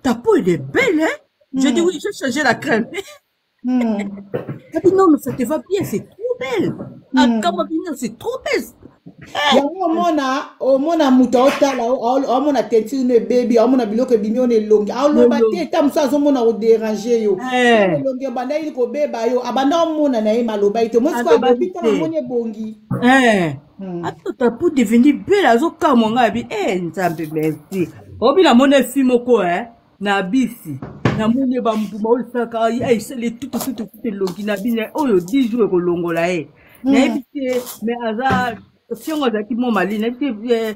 ta peau elle est belle je dis oui j'ai changé la crème non mais ça te va bien c'est trop belle akama bien c'est trop belle yango omona moto otala omona tentire ne baby omona biloko ebimi on elongi aloba te ta mosu azomona odérange yo elongi obanda ili kobeba yo abanda omona na ye maloba ite mosi kwa bobi tala moni ebongi atota pour devenir belle azokamwa ngai abi nzambe merci obi namoni fi moko na bisi namoni bambuma oyo esalaka esali tutu elongi na bino oyo 10 jours ekolongola ye nayebi te mais aza fiango azalaki mo mali nayebi te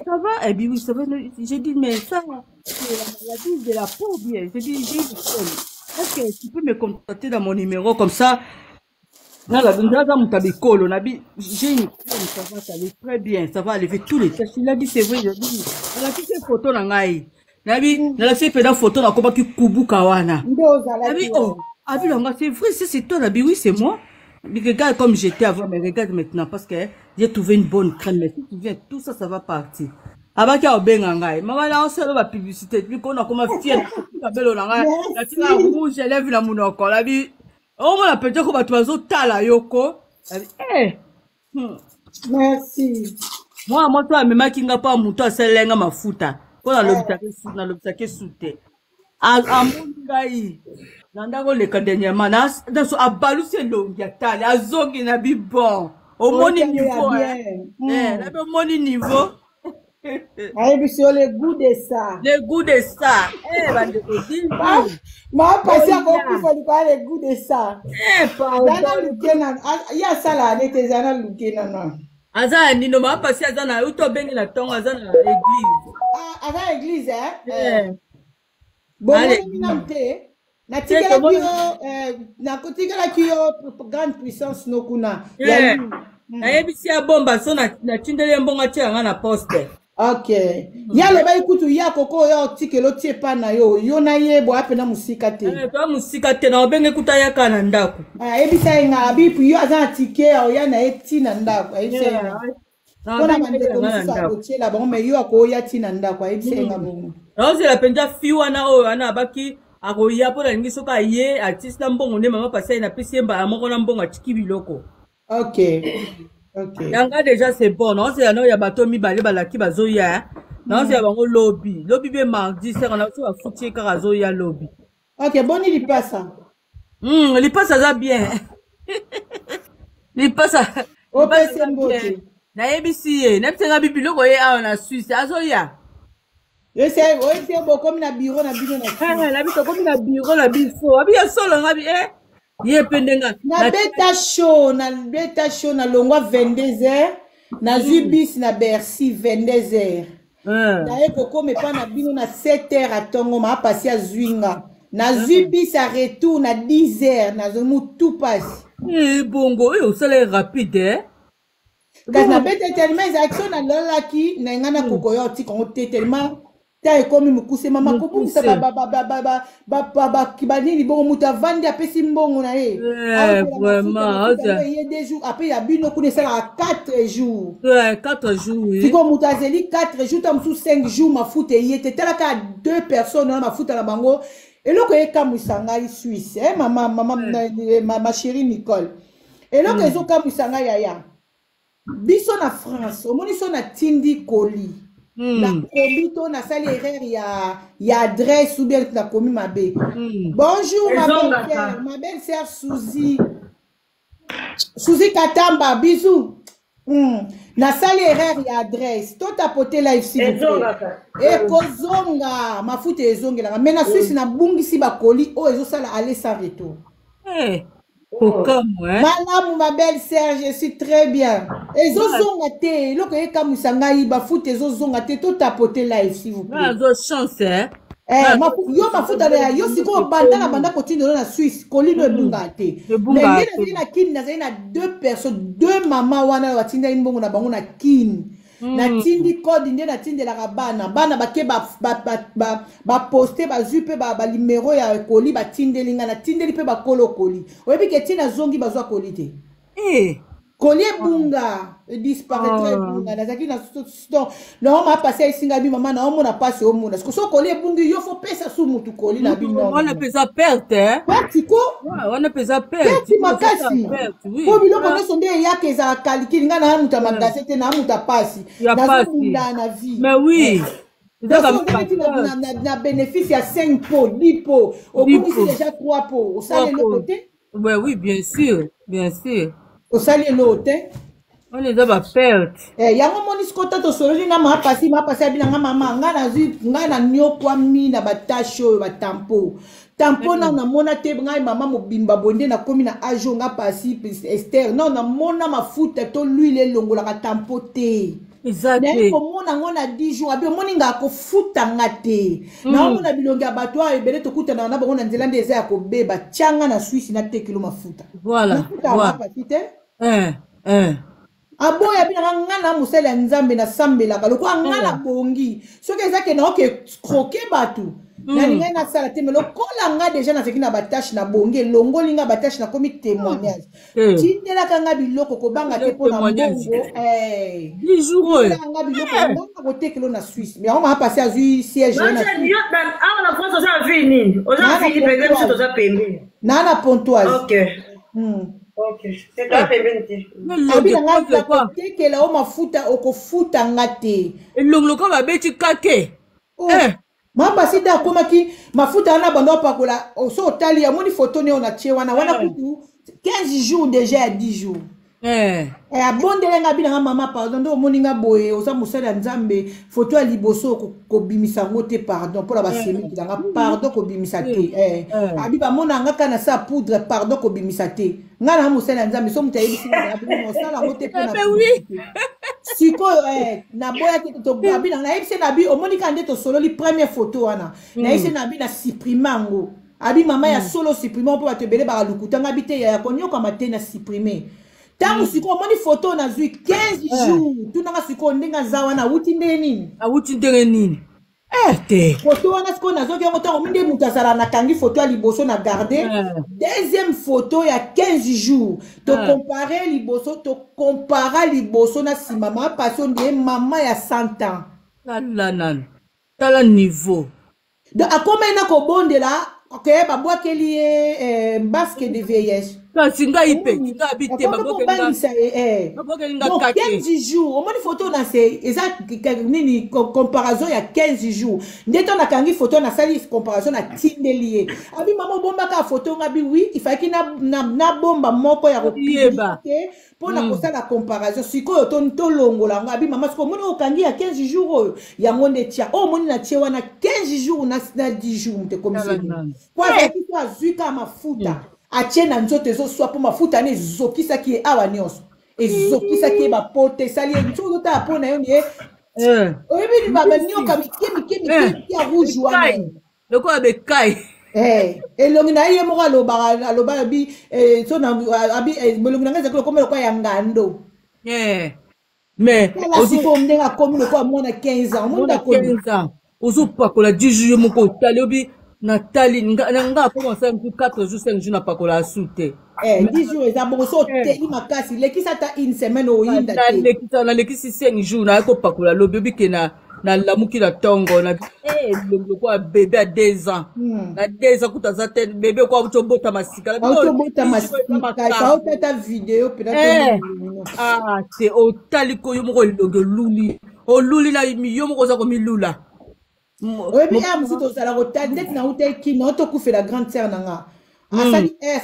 ça va et puis oui ça va j'ai dit mais ça c'est la maladie de la peau bien j'ai dit est-ce que tu peux me contacter dans mon numéro comme ça j'ai une ça va aller très bien, ça va enlever tous les tests. Il a dit c'est vrai, il a dit, elle a fait une photo dans l'aïe. Elle a fait une photo dans comment tu kubu kawana. C'est vrai, c'est toi, oui, c'est moi. Mais regarde comme j'étais avant, mais regarde maintenant parce que j'ai trouvé une bonne crème. Mais si tu viens, tout ça, ça va partir. Avant qu'il y ait un bengangaï, maman là on sait la publicité. Puis qu'on a comme un fier, la belle olangaï, la tira rouge, elle lève la monoko, la vie. Oh, on a peut-être qu'on va te faire tala yoko. Merci. Moi, toi, même qui n'a pas mon toi, c'est l'enga ma fouta. Pour la l'obstacle soute. À mon gaï. Nandako le dernièrement, dans ce abalou c'est long, yatale, à zongi na bi bon. Au moni niveau, au moni niveau. Aïe, sur le goût de ça. Le goût de ça. Ma passé à beaucoup le goût de ça. Il y a ça là, les tesana lukena non. Aza nino ma passé azana uto bengi na tonga azana église. Aza église bon minante. Na tika la kio grande puissance no kuna. Na yebisi ya bomba so na tindele mbonga tia na poste. Ok. Ya le ba ikutu ya koko yo tikelo tie pa na yo. Yo na yebo apena musika te. To musika te na obenge kuta ya kana ndako. Ebisa nga bipu yo aza tike ya na eti na ndako. Ebisa. Kona mandeko musika kochela ba me yo akoya ti na ndako. Ebisa nga bongo. Na ose la penja fiwa na o ana baki akoya po la ngiso ka ye artiste mbongo ne mama passer na pesemba amoko na mbongo atiki biloko. Ok. Okay. Yanga déjà c'est bon, non? C'est là, il y a bateau mi balé balaki bazoya. Non, c'est bon lobby. Lobby be mardi, c'est on a tout à foutre car azoya lobby. Ok, bon il passe ça. Il passe ça bien. Il passe ça. Au PC mbote. Na ABC, na tsenga bibilo ko ye a na Suisse, azoya. Je sais, c'est bon comme na bureau na bino na. La bito comme na bureau la bifo. Abi ya solo ngabi na beta show na longwa 22h na zibis na Bercy 22h na ekoko me pa na bino na 7h atongo ma passer à Zwinga na zibis à retour na 10h na zomu tout passe bongo au salaire rapide parce na beta tellement action na lolaki na ngana kokoyo ti ko tellement ta comme mukuse mama ko ça ba kibanini bon muta vandi apesi mbongo na ye vraiment il y a des jours après il y a bino ko ça à 4 jours 4 jours oui diko muta zeli 4 jours tam sous 5 jours ma foute y était tela ka 2 personnes na ma foute na bango et loko e kamusanga i Suisse maman ma chérie Nicole et loko ezo kamusanga ya biso na France au moni so na tindi colis la comito na sali erreur ya adresse ou bien la commis ma bé. Bonjour ma belle sœur Suzy Katamba bisous. Na sali erreur ya adresse tout tapoter live s'il vous plaît. Et kozonga ma foute ezongela mais na Suisse na bungisi ba colis o ezo sala aller sans retour. Madame, ma belle sœur, je suis très bien. Et zozonga te, loko e kamusanga iba foot et zozonga te, tout tapoter live s'il vous plaît. Chance yo ma foot ale yo siko banda continue na Suisse, kolino bunga te. Mais na kin na zaina 2 personnes, 2 maman wana watinda imbongo na bango na kin. Na tindi code inde na tindi la bana bake ba poster ba zupe ba numéro ya colis ba tindelinga na tindeli pe ba kolo colis oyebi ke tina zongi bazwa colis te Collier bunga disparaîtrait bunga nazaki na donc non m'a passé ici ngabi maman na on a passé au monde parce que so collier bunga il faut payer ça sous mutu collier na bino on a pesa perte hein patiko on a pesa perte makasi ko biloko nyonso nde yake za calcul nga na muta magase te na muta pasi na vie mais oui na bénéfice ya 5 pots 10 pots au bout déjà 3 pots au salé le côté oui bien sûr au salé l'autre on est dans la perte yango moni skota to soloji na ma pasi abina nga mama nga na zi nga na nyokwa mi na batasho ba tampo na mona te nga mama mobimba bonde na komi na ajo nga pasi Esther non na mona mafuta to l'huile longola ka tampo te exactement ko mona ngona 10 jours abi moni nga ko futa ngate na mona bilonga batwa ebele to kuta na bango na nzela ndeza ya ko beba changa na Suisse na te kilo mafuta voilà aboya bina ngana musele nzambe na sambela kaloko ngana bongi soki ezake na oke croquer batu na linga na sala te melo kola nga déjà na sekina batache na bongi longo linga batache na komi témoignage tindela kanga biloko ko banga te pona mbongo 10 jours nga biloko nga ko tekelo na Suisse mais on va passer à siège na na France ça fini oza fini pembe so toza pembe na pontoise OK c'est toi pembe abina nga ko tekela o mafuta okofuta ngate elongoloka babeti kake mamba sida komaki mafuta ana bando pakola so tali ya moni photo ne ona tie wana kutu 15 jours déjà à 10 jours abondele nga bina nga mama pardon ndo moni nga boye osa musala nzambe photo ya liboso ko bimisa ngote pardon pour la basemi nga pardon ko bimisa te abi ba mona nga kana sa poudre pardon ko bimisa te nga na musala nzambe so mutayi bisina na sala ngote pona siko na boya ke to abi na ipse na bi omoni kande to solo li première photo wana na ipse na bi na supprimango abi mama ya solo supprimer pour batebele ba lukuta nga bite ya konyoka matena supprimer tangu siko omoni photo na zui 15 jours tunanga siko ndenga zawa na wuti ndenge nini te photo wana siko na zoki yango tango minde mutasala na kangi photo ya liboso na garder deuxième photo ya 15 jours to comparer liboso na si mama passion de mama ya 100 ans tala niveau donc akoma na ko bondela okay babwakeli basque de vieillesse kasi nga ipe nga habite donc 15 jours omoni photo na se eza nini comparaison ya 15 jours ndeto na kangi photo na sali comparaison na tindelier abi mama bomba ka photo ngabi oui il fallait na bomba moko ya kopiyeba pona kosala comparaison sikoyo to longola ngabi mama siko moni okangi ya 15 jours yango nde tia moni na tia wana 15 jours na 10 jours te comme ça kwa kitu azuka mafuta achena nzoto ezoswa po mafuta ne zokisaki awa nyonso ezokisaki bapote sali nzoto ta pona yo nie oyebi baba nyoka mike ya rouge wana loko abekai elongi na ye moko aloba bi so na abi molongi na ngeza ko komela kwa ya ngando mais osiko ndenga komi ko mwana 15 ans monda ko 15 ans ozopakola 10 jours moko tali obi Nathalie, nga commencé un peu 4 jours, 5 jours, n'a pas collé à souter. 10 jours, ils ont besoin de makasi. L'équipe ça t'a une semaine au Inda. L'équipe 5 jours, n'a pas collé. Le bébé qui n'a l'amour qui n'a tongo. Le quoi bébé à 2 ans. À 2 ans, quand t'as atteint bébé quoi, tu bottes ma cigare. Tu as ta vidéo peut-être. Ah, c'est au talico yomo le louli. Au louli là, yomo ça comme lula. Oui, bien, si tu as la route, peut-être na route qui n'a pas fait la grande sœur nanga.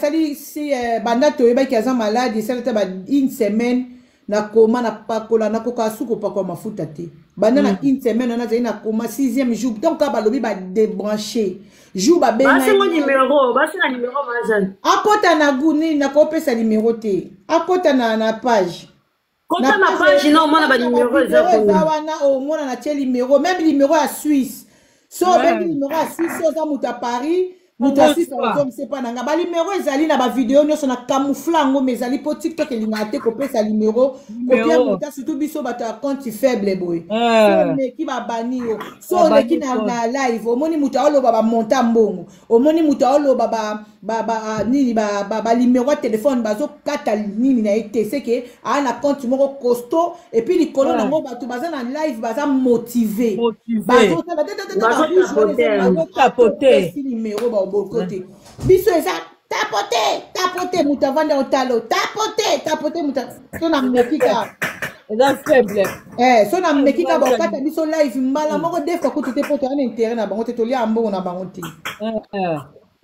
Sali si banda to eba qui a malade, ça t'a une semaine na coma na pakola na koka suko pakwa mafuta te. Banda na une semaine na zaina coma 6e jour. Donc ka balobi ba débrancher. Jour ba benga. C'est mon numéro, c'est un numéro mazan. Apota na guni na ko pesa numéro te. Apota na page. Quand na page non moi na ba numéro za wana au mona na tie numéro, même numéro à Suisse. So ben numéro à Suisse so za muta Paris moto asisa ozomisa epa nanga balimero ezali na bavideo nyonso na camoufla yango mais ezali mpo tiktok elingaka te kopesa limero kopia moto surtout biso bato ya compte faible boye so omeki babani yo so oleki na live omoni moto aoloba bamonta mbongo omoni moto aoloba nini balimero ya telefone bazokata nini na ye te seke aa na compte moko costaud et puis likolo nango bato baza na live baza motive bazotapote limero baobokote biso eza tapote moto avanda otalo tapote moto so na mekika eza faible so na mekika bakata biso live mbala moko defa kutu te po toyana intérêt na bango te tolia mbongo na bango te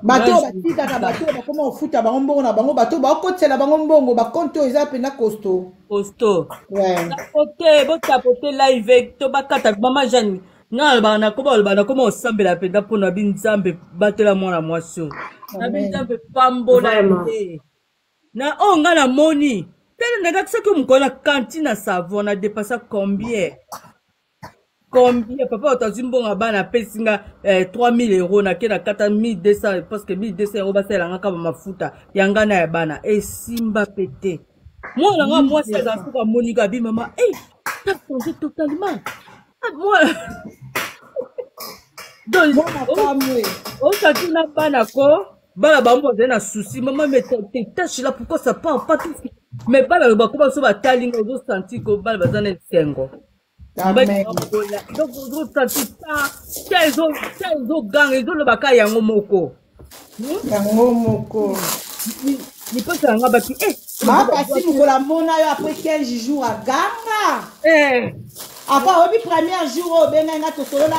bato batikaka bato bakoma ofuta bango mbongo na bango bato baokotela bango mbongo bakonte oyo eza mpena costaud botapote live to bakata mama Jeanne nga nakoma osambela mpenza mpona binzambe batela mwana mwasi oyo na binzambe pambola te na oyo nga namoni tele nadakisaki mokolo na kantine na savon na dépassa combien papa otazwi mbongo bana apesi nga 3000 euros nake na kata 1200 parce que 1200 euros basalelanga kaka bamafuta yanga na ya bana esimba pete mwana nga mwasi azasuka amonika abi mama t'as changé totalement osaki na bana ko bana bango bazali na souci mama mais tes tâches là pourquoi ça part pas tout mais bana bakoma so batalinga ozosanti ko bana baza na esengo donc ozosanti pa ezoganga ezolobaka yango moko nipesa yanga baki bapasi mokola mona yo après 15 jours aganga après obi premier jour obenga nga tosolola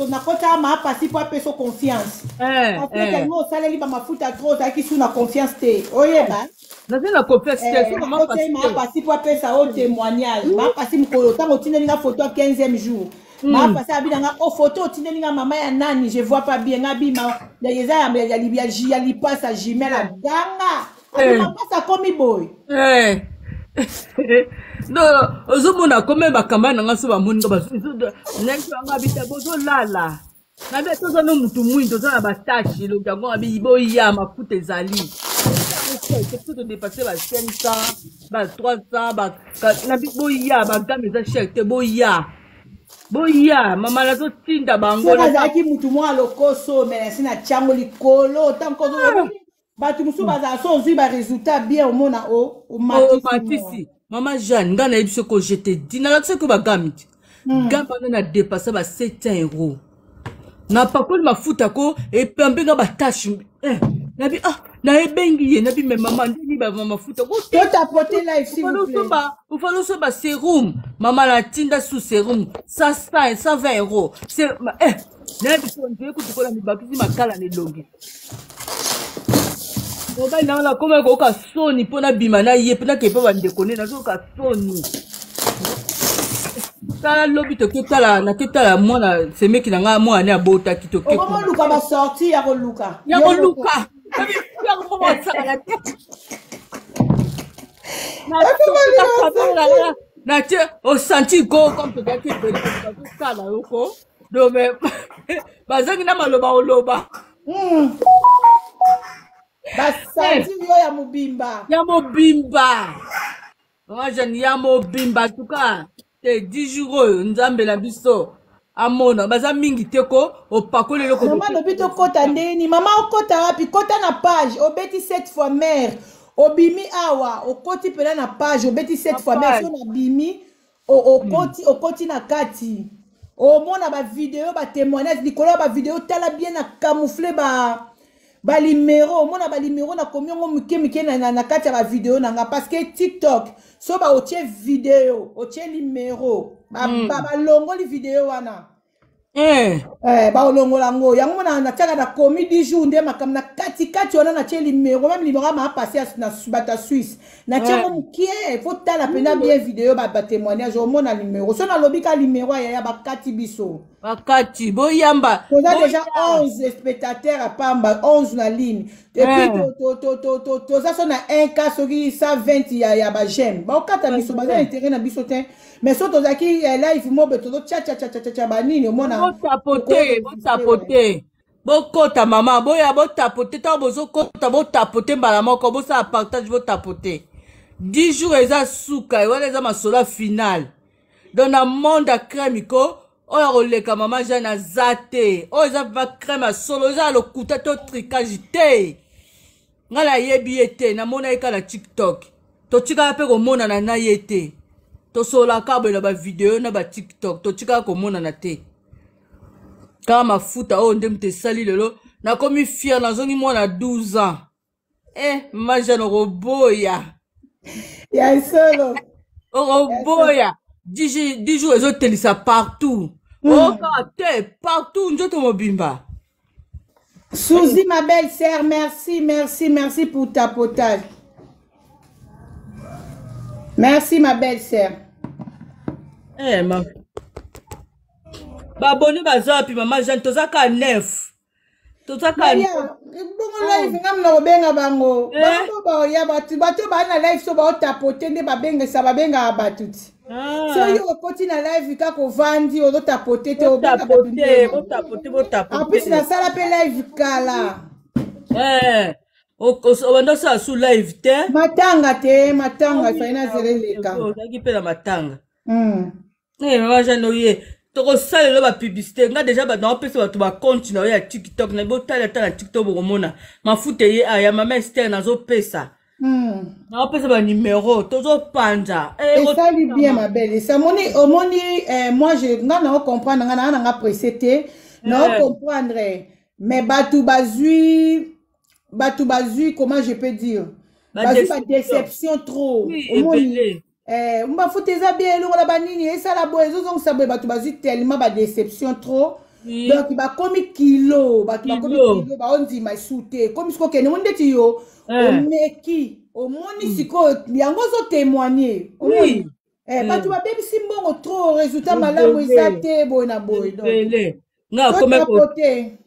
nakota mapasi po apeso confiance après tellement osaleli bamafuta trop ozalaki su na confiance te oyeba naza na confiance te mapasi po apesa o témoignage mapasi mokolo ntango otindeli nga photo ya 15e jour mapasi abi nanga o photo otindeli nga mama ya nani je vois pas bien nga bima eza ya lipasa jimel aganga mapasi akomi boye non ozomona kome bakamba nanga so bamoninga baanga bita bozolala nabi toza no mutu mwini toza na batashi elongi yango abi boya mafuta ezali todepase ba 500 ba 300 nabi boya bagame eza cher te boya mama nazotinda bango azalaki mutu mwa alokoso menasi na tiango likolo tanko bato mosusu bazala so ozwi baresultat bien omona omatisi mama Jeanne nga nayebi soko je te di nalakisa ko bagami ti gamba na dépassa ba 700 euros na pakoli mafuta ko epembe nga batashi nabi nayebengi ye nabi me mama ndini bamafuta totapote live s'il vous plaît ufalo so ba sérum mama natinda sous sérum 120 euros nayebi so nzeye kutukola mibakisi makala nelongi obai na la koma ko ka soni pona bima na ye pona ke pa bandeko ne na zo ka soni tala lobi to ketala na ketala mwana semeki na nga mwana ne abota kito ke ko luka ba sorti ya ko luka ya ko mo saka na na te o santi go comme to ke be ko kala yoko do me bazangi na maloba oloba basanti yo ya mobimba mama Jeanne ya mobimba tuka te 10 jours oyo nzambe na biso amona baza mingi te ko opakoli loko mama lobi tokota ndeni mama okota wapi kota na page obeti 7 fois mère obimi awa okoti pena na page obeti 7 fois mère so na bimi okoti na kati omona ba video ba témoignage likolo ba video tala bien na camoufler ba limero mona ba limero na komi ngo mike na kati ya ba video nanga parce que TikTok so ba otie video otie limero ba longoli video wana ba olongola ngo yango mona na taka na komi 10 jours nde makam na kati wana na tie limero même limero ma passer na bata Suisse na tie ngo mkie faut tala pena bien video ba témoignage o mona limero so na lobika limero ya ba kati biso bakati boyamba on a déjà 11 spectateurs à Pamba 11 na ligne et puis ça son a un cas soki 120 ya ba j'aime ba okata biso ba intérêt na biso te mais so tozaki live mo beto cha banini omona tapoter Bokota mama, boya bo tapoter, tant bozo kota bo tapoter mbala moko, bo sa partage bo tapoter. 10 jours eza suka, wana eza masola final. Dans le monde à crème ko, oya roleka mama Jeanne azate. O eza va crème a solo, eza lo kuta to tricage te. Ngala yebi ete, na mona eka na TikTok. To tika pe ko mona na yete. To sola kabo na ba video na ba TikTok, to tika ko mona na te. Kama mafuta o ndem te sali lelo, na komi fier na zongi mwana 12 ans. Mama Jeanne roboya. Ya solo. Roboya. 10 jours les autres ça partout. Oh partout njoto mobimba. Suzy ma belle sœur, merci pour ta potage. Merci ma belle sœur. Ma. Baboni bazapi mama Jeanne tozaka 9. Tozaka bongo live ngam na obenga bango. Bango ba ya batu ba na live so ba tapoter nde babenga sa babenga batuti. So yo koti na live kako vandi o tapoter te obenga tapoter. En plus na sala pe live kala. Wanda sa su live te. Matanga faina zeleleka. Ozaki pe na matanga. Mama Jeanne oye. Toko sale lo ba publicité nga déjà ba na pesa ba compte na ya TikTok na botala ta na TikTok bomona mafuta ye aya mama Esther na zo pesa na pesa ba numéro tozo panja et ça lui bien ma belle ça moni moi je nga na comprendre nga na précédé na comprendre mais batu bazui comment je peux dire bazui ba déception trop oui, mba fouteza bien longo la banini et ça la boezo donc ça batu bazi tellement ba déception trop donc ba komi kilo ba on dit ma souté comme ce que ne monde ti yo meki au moni siko yango zo témoigner oui batu ba bebi simbongo trop résultat malamu ezate boy na boy donc nga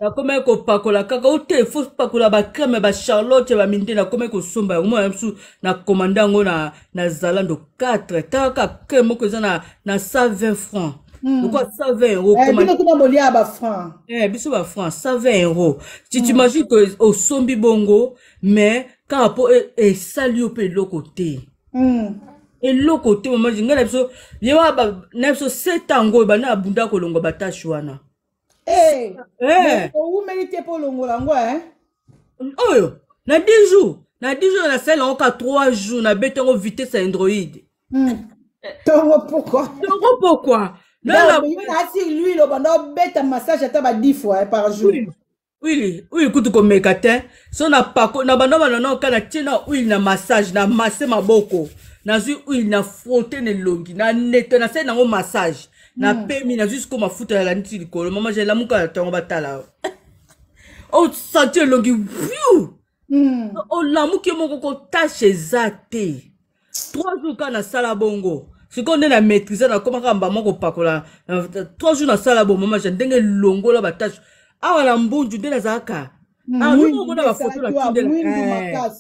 kome ko pakola kaka ute faut pakola ba crème ba Charlotte ba minde na kome ko somba mo yamsu na commandango na Zalando 4 taka crème ko za na 120 francs pourquoi 120 euros comment ko bolia ba francs biso ba francs 120 euros tu t'imagines que au sombi bongo mais quand po et salio pe lokoté et lokoté maman ngala biso yeba ba na biso 7 ans ba na bunda ko longo batashwana. Vous méritez pour l'ongolango, hein? Oh, na 10 jours, na celle en 3 jours, na béton vitesse Android. Pourquoi? Non, lui, le bandit bête massage à 10 fois par jour. Oui, écoute comme mécatin. Si on n'a pas, na bandit non kana tina huile na massage, na masser ma boko, na huile na frotter ne longi, na net, na celle na massage. Na pemi na jusqu'au mafuta la niti likolo mama j'ai la muka la tonga batala o senti longi o la muki moko ko tache zate 3 jours kana sala bongo siko nde na maîtriser na koma kamba moko pakola 3 jours na sala bongo mama j'ai ndenge longo la batache awa na mbunju nde na zaka oui on a photo la tindela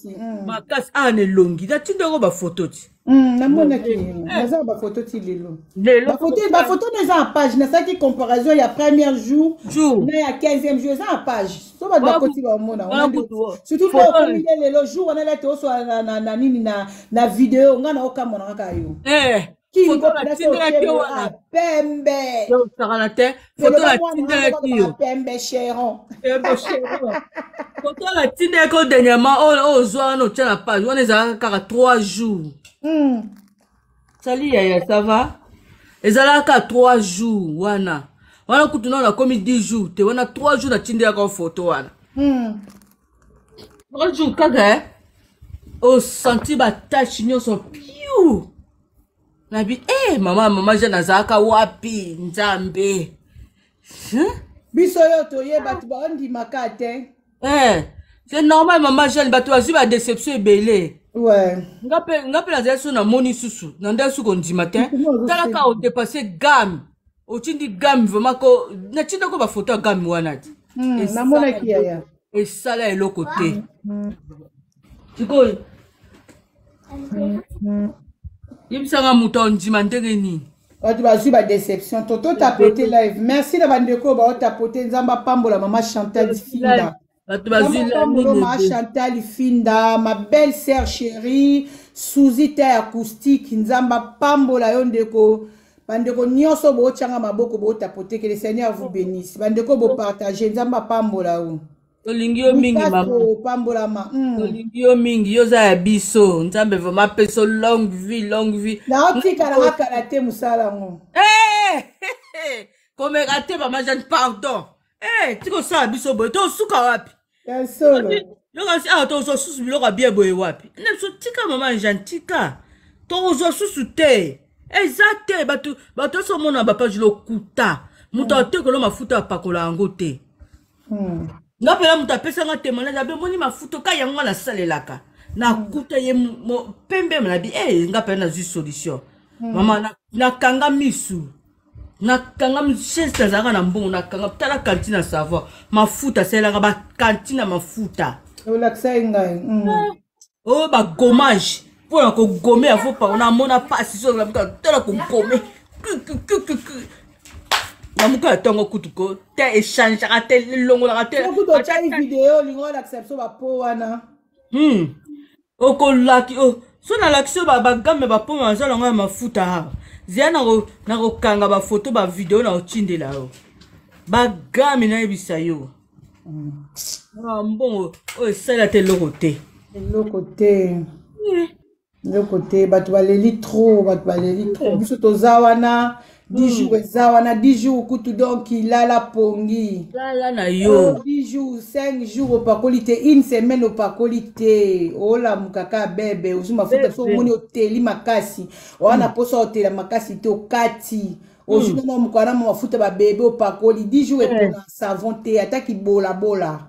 makasi ne longi da tindela ba photo ti na mona ki naza ba photo ti lelo ba photo na za page na saki comparaison ya premier jour na ya 15e jour za page so ba koti ba mona surtout pour combien lelo jour on a la to so na nini na vidéo ngana okamona ka yo photo la tindela ki wana pembe yo sara te photo la tindela ki yo pembe chéron photo la tindela ko dernièrement o zo no tient la page on est à 3 jours. Sali ya ça va? Ezalaka 3 jours wana kutuna na komi 10 jours te wana 3 jours na tindela ko photo wana 3 jours kaka o senti ba tache nyonso piu na bi mama Jeanne azaka wapi nzambe biso yo toye batu ba ndi makate c'est normal mama Jeanne batu azu ba déception ebele. Ouais. Ngape la zesu na moni susu. Nanda su kondi matin. Tala ka o dépasser gamme. O tindi gamme vraiment ko na tinda ko ba photo gamme wana ti. Na mona ki ya. Et ça là est l'autre côté. Tiko. Yimsanga muta ndima ndenge ni. Tu vas suivre la déception. Toto tapoté live. Merci de bandeko ba tapoté nzamba pambola maman Chantal Finda. Maman Chantal Finda, ma belle sœur chérie, Suzy Terre acoustique nzamba pambola yondeko. Bandeko nyonso bo changa maboko bo tapoté que le Seigneur vous bénisse. Bandeko bo partager nzamba pambola ou. Olingio mingi mama. Pambola ma. Olingio mingi yoza ya biso. Nzambe vraiment peso longue vie, longue vie. Na otika na kalate musala ngo. Comme raté maman Jeanne pardon. Tiko sa biso boy to suka wapi? Ya solo. Yo kasi to so susu biloko bien boy wapi? Ne so tika maman Jeanne tika. To so susu te. Exacte bato so mona ba page lo kuta. Muta te ko lo mafuta pakola ngo te. Nga pela muta pesa nga témoignage abe moni mafuta ka yango na salelaka. Na kuta ye pembe na bi nga pela na ju solution. Mama na kanga misu. Na kanga mchesta zanga na mbongo na kanga tala kantina savoir. Mafuta selanga ba kantina mafuta. Olaksa ngai. Oh ba gommage. Pour ko gommer a faut pas na mona passe sur la muta tala ko gommer. Na muka tongo kutuko te échange ka te longo la te. Ko to chai vidéo lingo l'acception ba po wana. Oko laki so na l'action ba gamme ba po manza longo mafuta ha. Zia na ko kanga ba photo ba vidéo na ochindela o. Ba gamme na ebisa yo. Mbongo sala te lokote. Lokote. Lokote batu baleli trop, biso tozawana 10 jours zawana 10 jours kutu donc ilala pongi. Lala na yo. 10 jours, 5 jours au pakolite, une semaine au pakolite. Ola mukaka bebe, uzuma futa so moni hoteli makasi. Wana posa hotela makasi te okati. Aujourd'hui non mukana mafuta ba bebe au pakoli 10 jours et pour savon te ataki bola.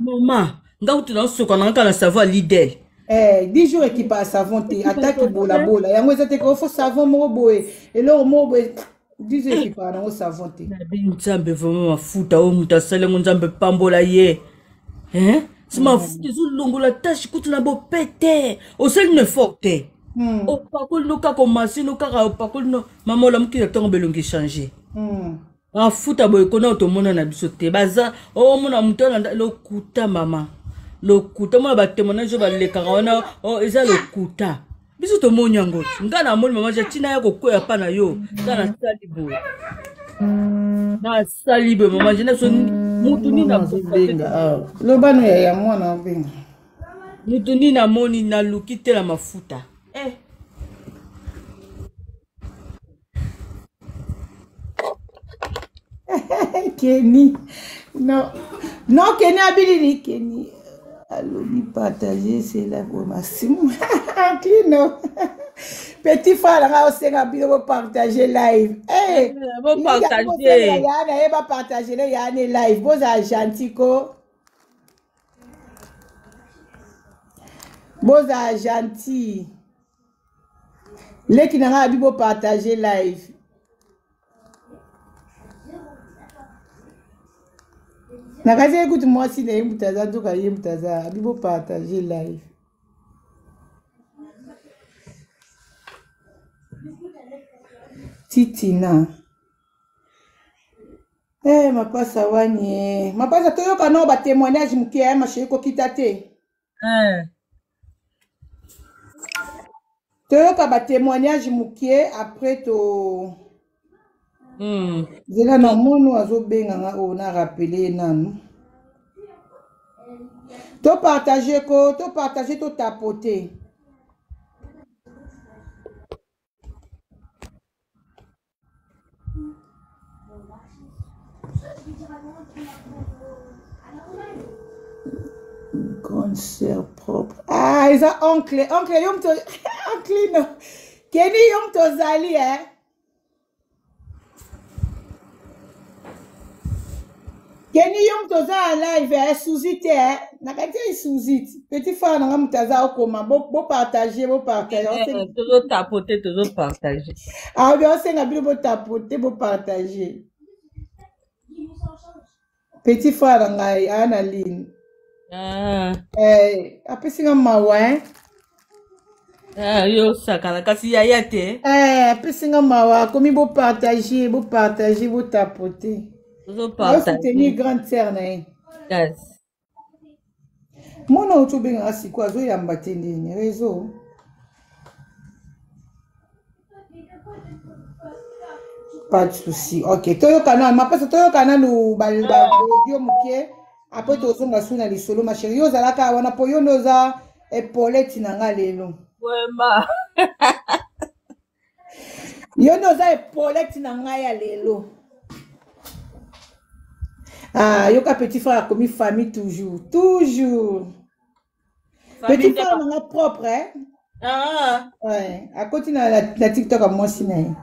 Maman, ngautu na soka na kala savon Lidl. 10 jours et qui passe savon te ataki bola. Yango ezate ko fo savon mo boye. Et là mo boye 10 jours qui passe na savon te. Na bi nzambe vraiment mafuta o muta sale nzambe pambola ye. C'est ma futa zo longola tache kutu na bo pete. O sel ne forte. O pakol no ka commencer no ka pakol no mamola mukila tongo belongi changer. Futa boy kona otomona na biso te baza o mona mutana lokuta mama. Lokuta mona ba témoignage ba lekanga wana eza lokuta. Biso to monyango. Ngana moni mama jatina ya kokoya pa na yo. Ngana sali boy. Na sali boy mama jena so mutu ni na benga. Lobano ya mwana benga. Mutu ni na moni na lukite la mafuta. Kenny. Non, Kenny Abiliri, Kenny. Allons partager, c'est là pour Massimo. Clino. Petit frère, là, on s'est rapide pour partager live. Vous partagez. Il va partager les live. Vous êtes gentil, quoi. Vous êtes gentil. Les qui n'ont pas pu partager live. Nakazi écoute moi si na mutaza to ka mutaza bibo partager live. Titina. Mapasa wani. Mapasa toyoka no ba témoignage mukie ma sheko kitate. Toyoka ba témoignage mukie après to Zela na mono azobenga nga ona rappeler nanu. To partager to tapoter. Grande sœur propre. Ils ont oncle yom to oncle no. Kenny yom to zali Kenny yom to za live Suzy nakati Suzy petit frère na mutaza okoma bo partager toujours tapoter toujours partager bien c'est ngabilo bo tapoter bo partager petit frère ngai Analine apesi nga mawa Ah, yo sakala kasi yaya te. Pesinga mawa, komi bo partager, bo tapoter. Bo partager. Soutenir grande sœur na ye. Yes. Mona utubenga asikwa zo yamba tendeni réseau. Pas de souci. Ok, toyo kana ma passe toyo kana lu balba audio muke. Après tozonga suna li solo ma chérie yo zalaka wana po yo noza epoleti nanga lelo. Wema. Yo noza epoleti nanga ya lelo. Ah, yo ka petit frère a commis famille toujours. Toujours. Petit frère nanga propre, hein? Ah. Ouais, à côté na TikTok à moi siné.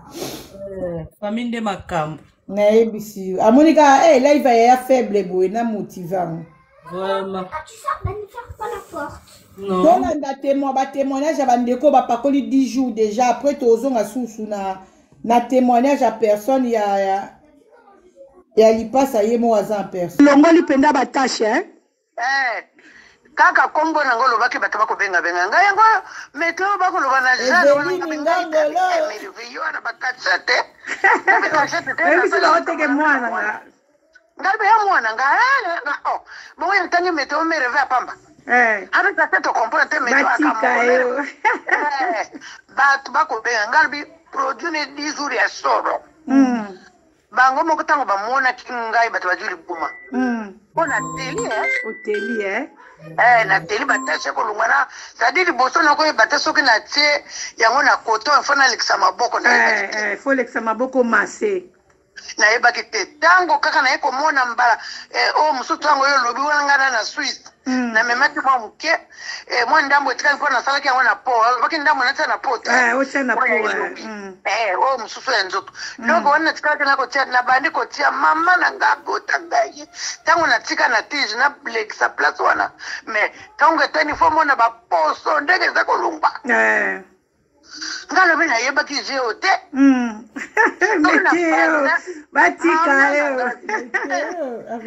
Famille de Makambo. Na ebisi. A Monica, eh là il va y avoir faible boy na motivant. Vraiment. Tu sors, ne ferme pas la porte. Non. Donc on a témoignage à bandeko ba pakoli 10 jours déjà après tozonga susu na témoignage à personne il y a li passe à yemo en personne. Longoli penda ba tâche hein. Kaka kombo nango lobaki bato bako benga ngai yango meto bako lobana jana wana ngolo bakachate Ebi la oteke mwana nga ngabe ya mwana nga oh mo yantangi meto mereve apamba avec la tête comprendre te meto akamona bato bako benga ngabi produit ne 10 jours ya soro bango moko tango bamona kingai bato bajuli buma bona teli na teli batashe kolungana c'est-à-dire boso na ko bataso ki na tie yango na koto mfana lekisa maboko na faut lekisa maboko masse na yebaki te tango kaka na yeko mona mbala o musutu wango yo lobi wana ngana na Swiss na memati mwa muke mwa ndambo etikali mpo na salaki yango na po baki ndambo natia na po otia na po o mususu ya nzoto donc wana tikali na kotia na bandi kotia mama na ngabota ngai tango na tika na tige na lekisa place wana mais tango etani fo mona baposo ndenge eza kolumba ngalo bina yebaki jeo te batika yo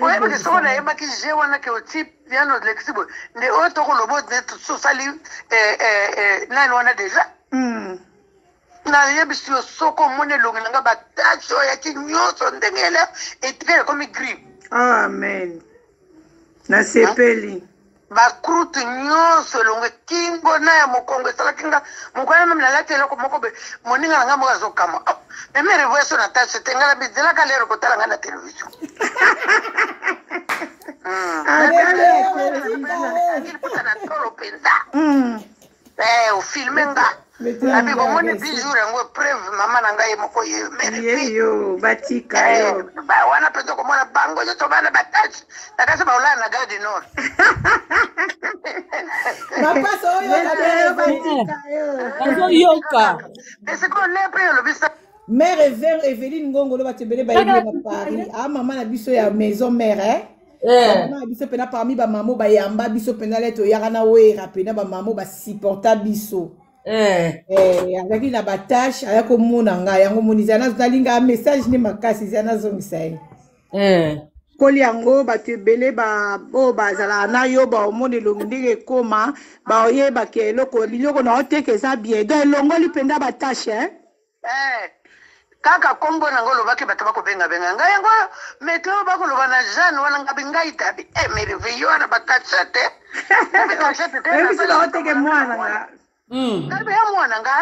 oye baki so na yebaki jeo wana ke oti piano flexible nde o to ko lobo de so sali nani wana deja na yebisi yo soko mone longa batacho ya kinyoso ndengele etikele komi grip amen na sepeli bakrutu nyonso longe kingo na ya mokongo esala kinga mokwana meme nalati eloko moko be moninga na nga moko azokama meme revoyaso na tashe te nga na bizelaka lero kotala nga na television na tolo mpenza ofilme nga abi bomoni 10 jours yango preuve mama na ngai moko yeyo batika yo wana mpenza komona bango nyonso bana batache nakasi baolala na gare du nord azoyoka esiko lepre elobisa mère Evelyne Ngongolo batebele bayebi na Paris a mama na biso ya maison mère mama biso pena parmi ba mamo ba yamba biso pena leto yaka na wera pena ba mamo ba supporta biso azaki na batashe aya komona ngai yango monisa nalinga message ne makasi zana zongisa ye koli yango bato ebele oyo bazala na yo baomona elongi ndenge ekoma baoyebaka eloko biloko na oteka eza bien donc elongoli mpenza batashe kaka kombo nango lobaki bato bakobenga ngai yango meto bakoloba na Jeanne wana ngabi ngai tabi merveille wana bakatsa te ebisila oteke mwana nga ngabi ya mwana nga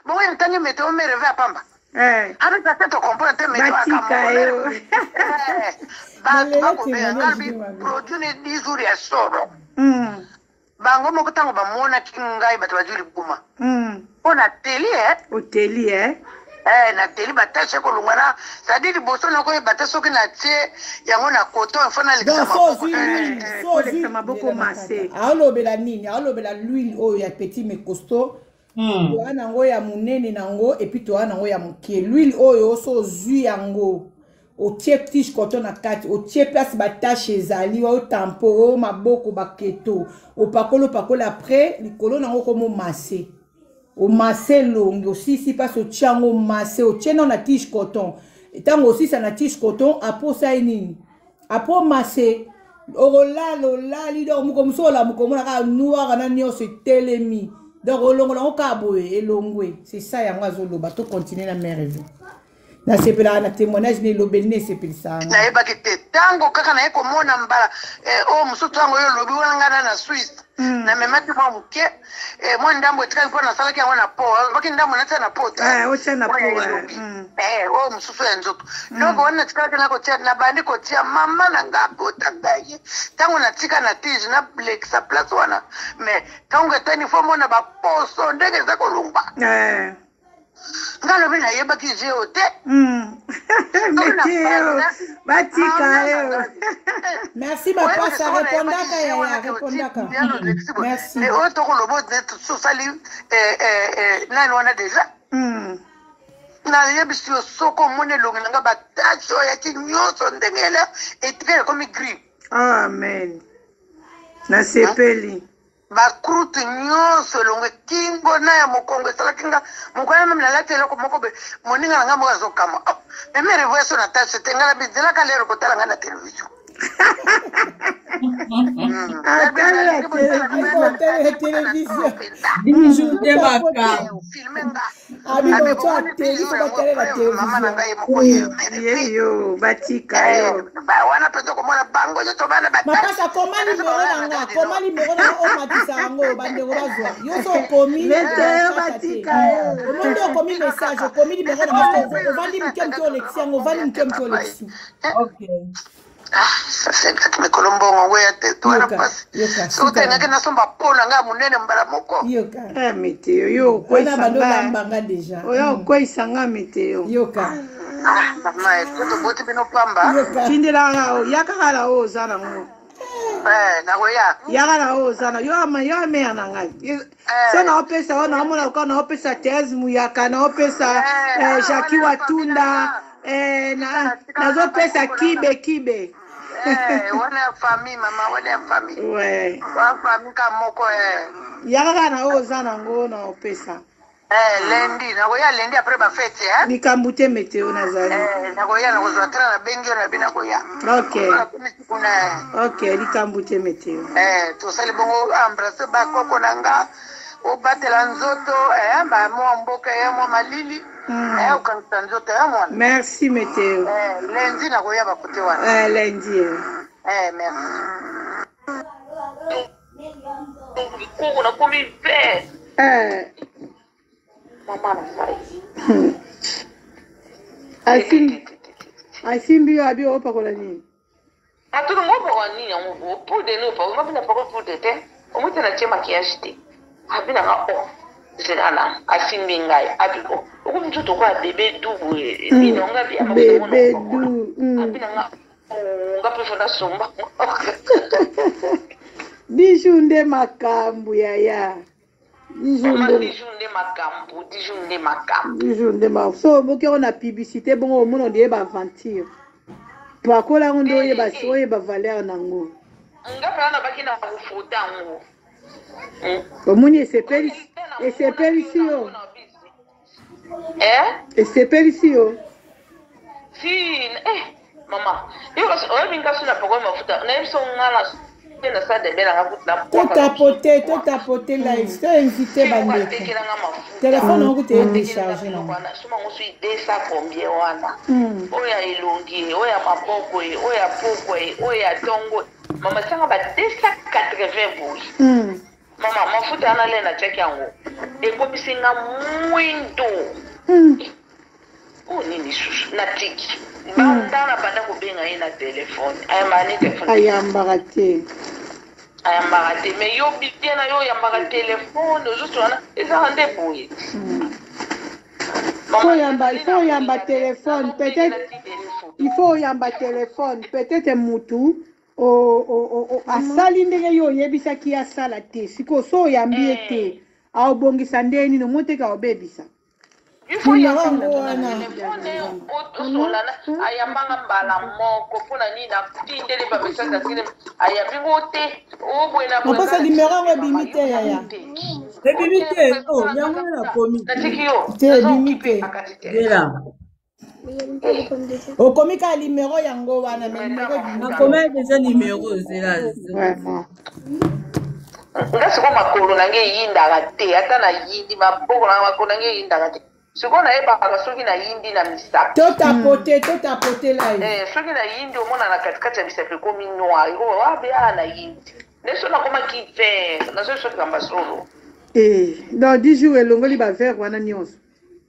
bongo yantangi meto merveille apamba avec la tête comprendre te meto akamona bato bakobenga ngabi produit ne 10 jours ya soro bango moko tango bamona kingai bato bajuli buma mpo na teli oteli na teli batashe kolungana c'est-à-dire boso na koyeba te soki na tie yango na koto mfana lekisa maboko mase aolobela nini aolobela l'huile oyo ya petit mais costaud toa nango ya munene nango epuis toa nango ya mokie l'huile oyo oso ozwi yango otie tige coton na kati otie place batashe ezali otampo o maboko baketo opakola après likolo nango komo masse au masse longue aussi si passe au tchango masse au tchénon na tige coton et tant aussi ça na tige coton après ça nini après masse olola lido mukomso la mukomona ka noir na nyo se telemi Donc, on a elongwe. C'est ça, il y a un zoloba. Tu continues la mer rêve. Na sepela na témoignage ni lobelne sepel ça. Na yeba kete tango kaka na eko mona mbala o musutu wango yo lobi wana na Swiss. Na memati mwa muke mwa ndambo etika kwa na sala ki wana po. Baki ndambo na tena po. O tena po. O musutu ya nzoto. Donc wana tika na ko tia na bandi ko tia mama na ngabota gaye. Tango na tika na tije na black sa place wana. Mais tango etani fo mona ba poso ndege za kolumba. Ngalo bina yeba ki je ote. Merci ma passe à répondaka. Merci. Et autre le mot d'être social là on a déjà. Na yebi si soko mone longa ba tacho ya ki nyoso ndengela etikele comme grip. Amen. Na sepeli. Bakrutu nyonso longe kingo na ya mokongo sala kinga mokwana meme na lati eloko moko be moninga nga mo azokama meme revoyo na tache tengala bizela ka lero kotala nga na television ça c'est exactement Colombo ngoya te toi na passe so tenga ke na somba pona nga munene mbala moko yoka meteo yo ko isanga mbanga deja oyo ko isanga meteo yoka mama eto boti bino pamba kindela ngao yakala o zana ngo na goya yakala o zana yo me ana ngai so na opesa ona mona ko na opesa tez muyaka na opesa Jackie Watunda nazo pesa kibe wana famille mama wana famille ouais wa famille kamoko yaka na ozana ngona opesa lundi na goya lundi après ba fête nikambute meteo nazali na goya na kozwa tra na bengi na bina goya okay nikambute meteo to sali bongo embrasser ba koko nanga o batela nzoto ba mo mboka ya mo malili merci météo lundi na goya ba kote wana lundi merci kuku na komi pe mama na sai asimbi abi opa kola nini atuko ngopo kwa nini ngo pude no pa ngapina pa pude te omuti na chema kiashite abina ngako zilala asimbi ngai abiko ukumtuto kwa bebe du binonga bya bebe du abina ngapo fona somba dijunde makambu yaya dijunde makambu so boke on a publicité bon au monde on dit ba aventure pakola on doye ba soye ba valeur nango ngapana na bakina kufuta ngo omuni esepeli sio esepeli sio si mama yo o minga suna poko mafuta na imso ngala tena sa de bela ngafuta to tapoter la histoire invité bande téléphone on te décharger non suma ngo sui desa combien wana oya ilungi oya maboko oya poko oya tongo mama sanga ba 280 boules mama mafuta ana lena check yango ekobisinga mwindo nini susu na tiki bandana banda kubenga ina telefone ayambani telefone ayambaka te mais yo bibiena yo yambaka telefone juste wana ezaka nde boye il faut yamba téléphone peut-être mutu asali ndenge yo oyebisaki asala te siko so oyambi ete aobongisa ndeni nomoteka obebisa ayambanga mbala moko mpona nini atindeli bamessage asile ayambingo te opesa nimero yango ebimi te yaya ebimi te yango nakomi te ebimi te okomi ka nimero yango wana nakomi eza nimero zela nga siko makolo nange yindaka te ata na yindi maboko na makolo nange yindaka te siko nayebaka soki na yindi na misapi totapote live soki na yindi omona na katikati ya misapi ekomi noir eko wabeya na yindi neso nakomaki vert nazoyi soki kamba solo dans 10 jours elongoli bavert wana nyonso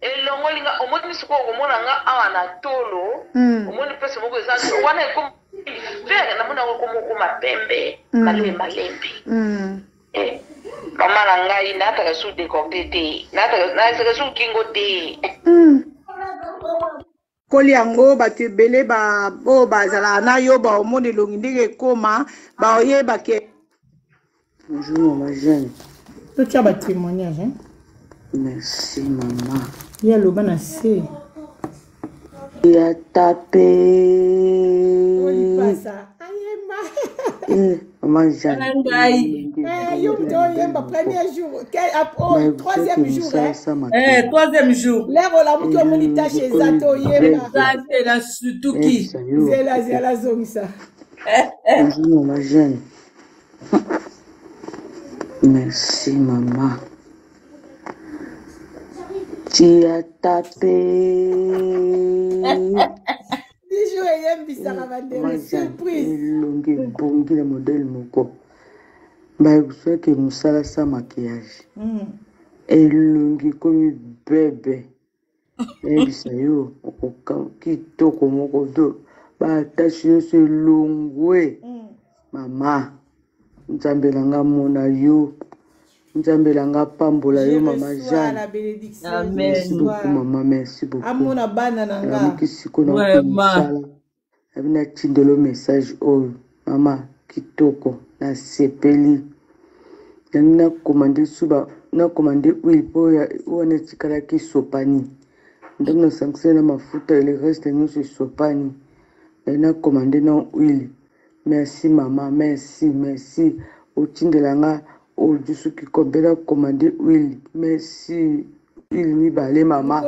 elongoli nga omoni siko okomona nga awa na tolo omoni mpese moko eza wana ekomi vert namona okomokoma pembe malembe mama na ngai nataka su décorde te nataka su kingo te koli yango bato ebele oyo bazala na yo baomona elongi ndenge ekoma baoyeba ke bonjour ma jeune totia batémoignage merci mama ye aloba na se ya tape olipasa maman Jeanne yo toyemba premier jour troisième jour troisième jour lero olamuki omoni tashe eza toyemba na sutuki zela zongisa bonjour maman Jeanne merci maman tu as tapé Bijou eyembisaka bandeko surprise elongi ebongi na modele moko bayebisaki mosala sa maquillage elongi komi bebe nayebisa yo kitoko moko to batashi nyonso elongwe mama nzambe na nga mona yo nzambe na nga pambola yo mama Jeanne merci beaucoup mama merci beaucoup amona bana na nga mikisiko na komosala abina tindelo message oyo mama kitoko na sepeli yangi nakomande suba nakomande huile po wana etikalaki sopani ndenge nasangisai na mafuta ele reste nyonso esopani nakomande na huile merci mama merci otindela nga ojusu kikombela komande huile merci huile mibale mama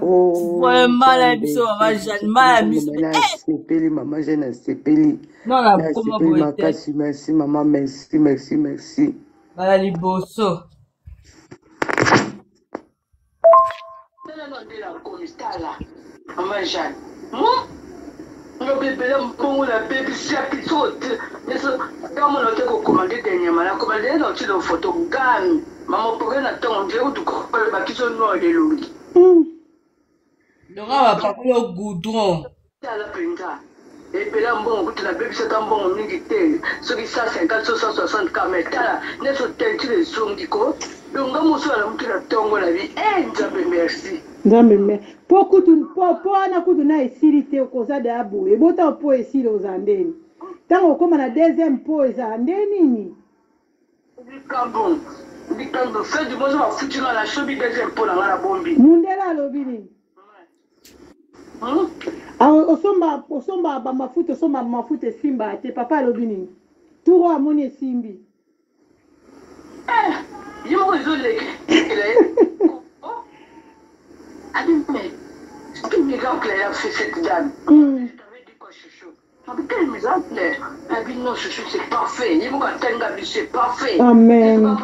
vraiment la biso mama Jeanne ma biso sepeli mama Jeanne sepeli makasi merci mama merci bala liboso mama Jeanne no bebele mpongo na baby siaki sote neso kama na teko komande denyama na komande na tilo photo gani mama poke na tongo nje utuko ba kiso no de lungi ndonga ba pakulo goudron tala pinga ebela mbongo kuti na baby sata mbongo mingi te soki 150 160 kametala neso tentile zongi ko longa musala mutila tongo na bi nzambe merci nzambe me po kutu po ana kutu na esili te okoza de abu ebota po esili oza ndeni ntango okoma na deuxième po eza nde nini likambo fin du mois bafutinga na sobi deuxième po na nga na bombi mundela alobi nini osomba bamafuta osomba mafuta esimba te papa alobi nini turo amoni esimbi ye moko ezoleke mais quel miracle elle a fait cette dame. Je t'avais dit quoi, chouchou? Quel miracle? Elle dit non, chouchou, c'est parfait. Il m'a dit c'est parfait. Amen.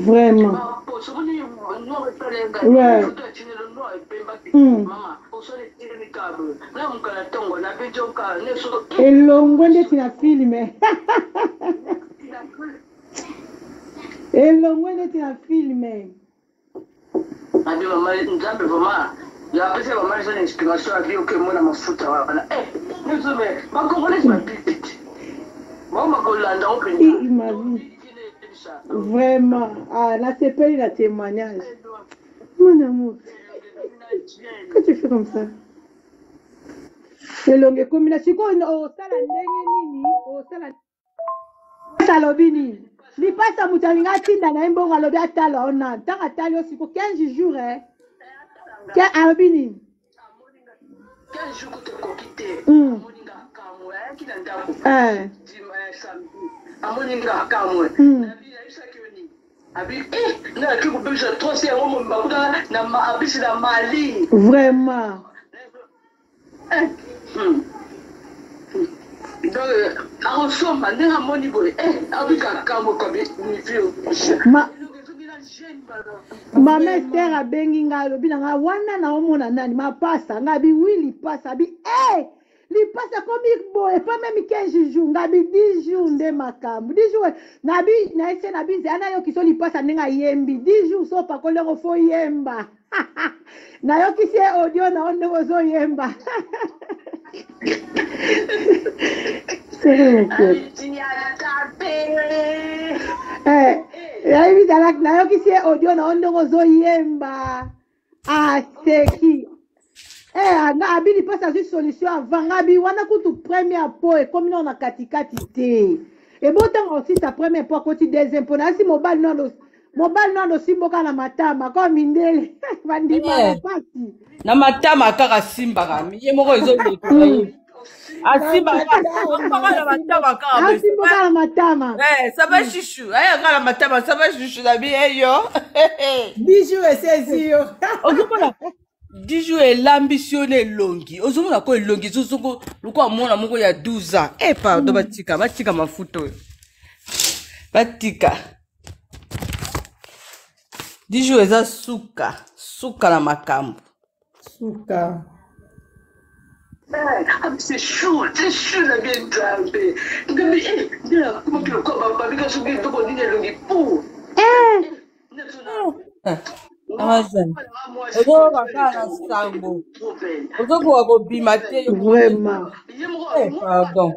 Vraiment. Ouais. Elongo nde tina filme. Elongo nde tina filme. Adi mama nzambe vraiment ya pesa mama sana inspiration ya bio ke mona mafuta wana nizo me bakongolesi mapiti mama kolanda open ma vie vraiment la sepeli la témoignage mon amour que tu fais comme ça c'est longue comme la siko o sala ndenge nini o sala talobi nini lipasa mutalinga tinda na mbongo alobi atala ona ntaka tali osiko 15 jours ke alobi nini 15 jours kutekokite amoninga kamwe kila ndako amoninga kamwe nabila isaki oni abi na kikubisha trosi ya ngomo mbakuta na abisi na mali vraiment Arosoma ndenge moni boye abika kamo comme ni fio. Mama Esther abengi nga alobi na nga wana na omona nani mapasa ngabi wili pasa bi li pasa komi boye pas même 15 jours ngabi 10 jours nde makambo 10 jours ngabi na ese na bize ana yo kiso li pasa ndenga yembi 10 jours so pa kolero fo yemba na yo kisi audio na onde ozo yemba na yo kisi audio na onde ozo yemba aseki abili pasa zwi solution avant ngabi wana kutu première po ekomi na katikati te ebotanga aussi sa première po akoti deuxième po nasi mobile nono simboka na matama ko mindele bandima pasi na matama kaka simbaka ye moko ezoleka asimbaka na matama saba shishu ayaka na matama saba shishu na bi eyo bijou esesi yo ozomona Dijou est l'ambition longi. Ozomona ko longi zozoko luko mona moko ya 12 ans. Pardon batika mafuto. Batika. Dijou eza suka na makambo. Suka. C'est chaud la bien trempé. Comment que le corps va bien soulever tout le longi pour. Amazon. Ozo bakana sango. Ozo ko bima te. Vraiment. Pardon.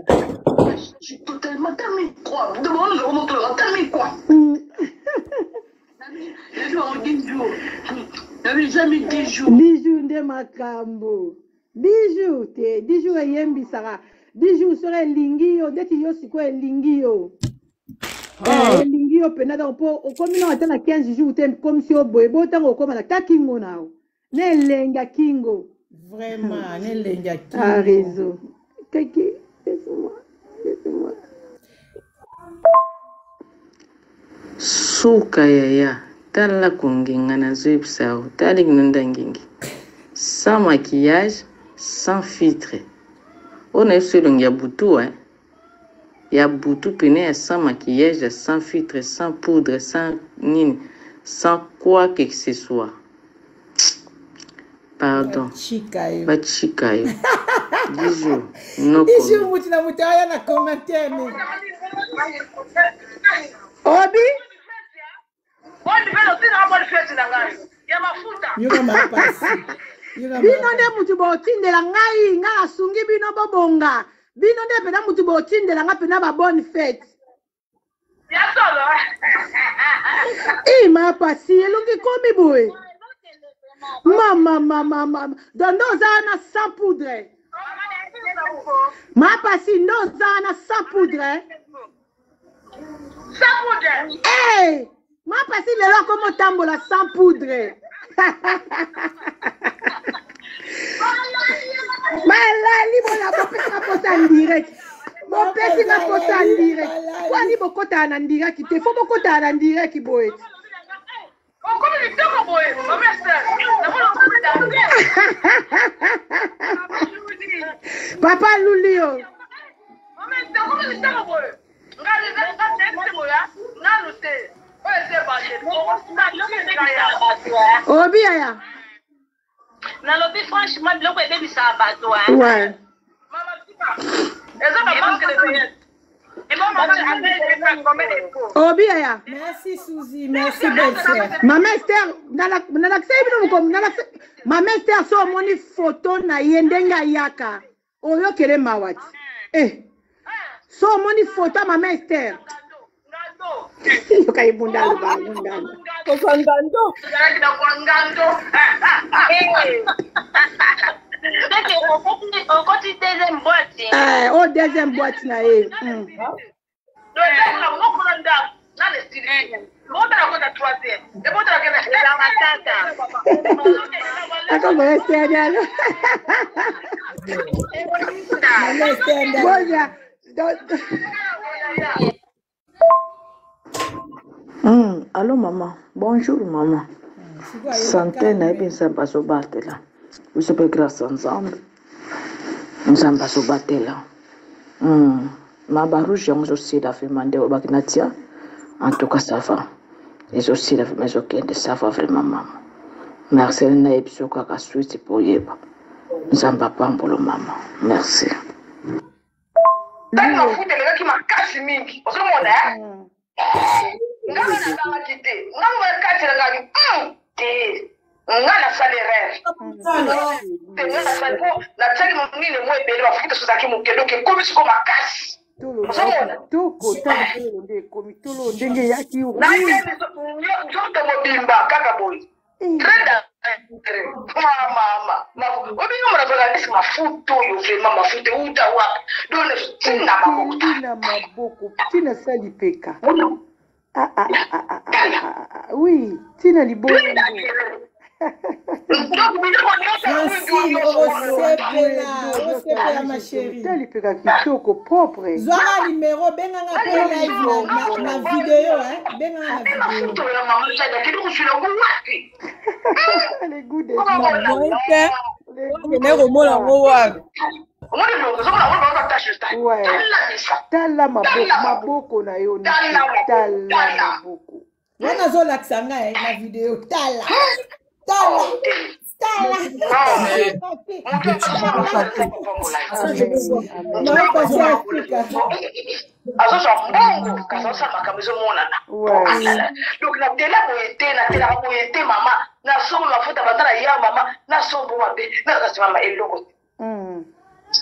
Je suis totalement terminé quoi. Demande le remonteur terminé quoi. Bijou nde makambo. Bijou te. Bijou yembi sara. Bijou sera lingi yo. Deti yo siko lingi yo. Lingi yo penada po okomi na atana 15 jours te comme si oboye botango okoma na kakingo nao. Ne lenga kingo. Vraiment, ne lenga kingo. Ah réseau. Kaki, laisse-moi. Suka yaya tala kunginga na zebsao tali nundangingi. Sans maquillage, sans filtre. On est sur le Yaboutou, hein. Yaboutou pene sans maquillage, sans filtre, sans poudre, sans nini, sans quoi que ce soit. Pardon. Bachikayo. Bijou. No. Bijou mutina mutaya na commentaire. Obi? Bino nde mutu botindela ngai nga asungi bino bobonga bino nde pena mutu botindela nga pena ba bonne fête ma pasi elongi komi boye mama dondo zana sans poudre ma pasi ndo zana sans poudre ma pasi lelo komo tambola sans poudre malali bona bopesa posa en direct bopesi na posa en direct kwani bokota na direct te fo bokota na direct boye papa Lulio Obi aya. Na lobi franchement biloko ebebisa bato ouais. Obi aya. Merci Suzy, merci belle-sœur. Maman Esther, Maman Esther so moni photo na yendenga yaka. Oyo kere mawati. So moni photo Maman Esther. Yokai bundalo ba bundalo. Ngando. Deuxième boîte. Oh, deuxième boîte na ye. Allô maman, bonjour maman. Santé na bien ça passe au battre là. Vous savez grâce ensemble. Nous sommes pas au battre là. Ma barouge aussi la fait mandé au Bagnatia. En tout cas, ça va. Et aussi la fait mais ok, ça va vraiment maman. Merci na epso kwa ka suite pour yeba. Nzamba pambolo maman. Merci. Ndani mafuta le ki makasi mingi. Ozomona ngana na kama kite. Ngana kati la ngani. Ngana salaire. Ngana salaire. La tsaki munini mo ebele mafuta sozaki mukedo ke komisi ko makasi. Toko talo nde komitolo ndenge yaki na njoto mobimba kaka boy trenda mama obinyo mnatoka ndisi mafuto yo vraiment mafuto uta wapi dole tina maboko tina salipeka oui tina libongo ma chérie. Propre. Zoa numéro benganga pe live na vidéo benganga na vidéo. Les goûts des ouais. Tala maboko na yo tala maboko. Wana zo laksanga na vidéo tala.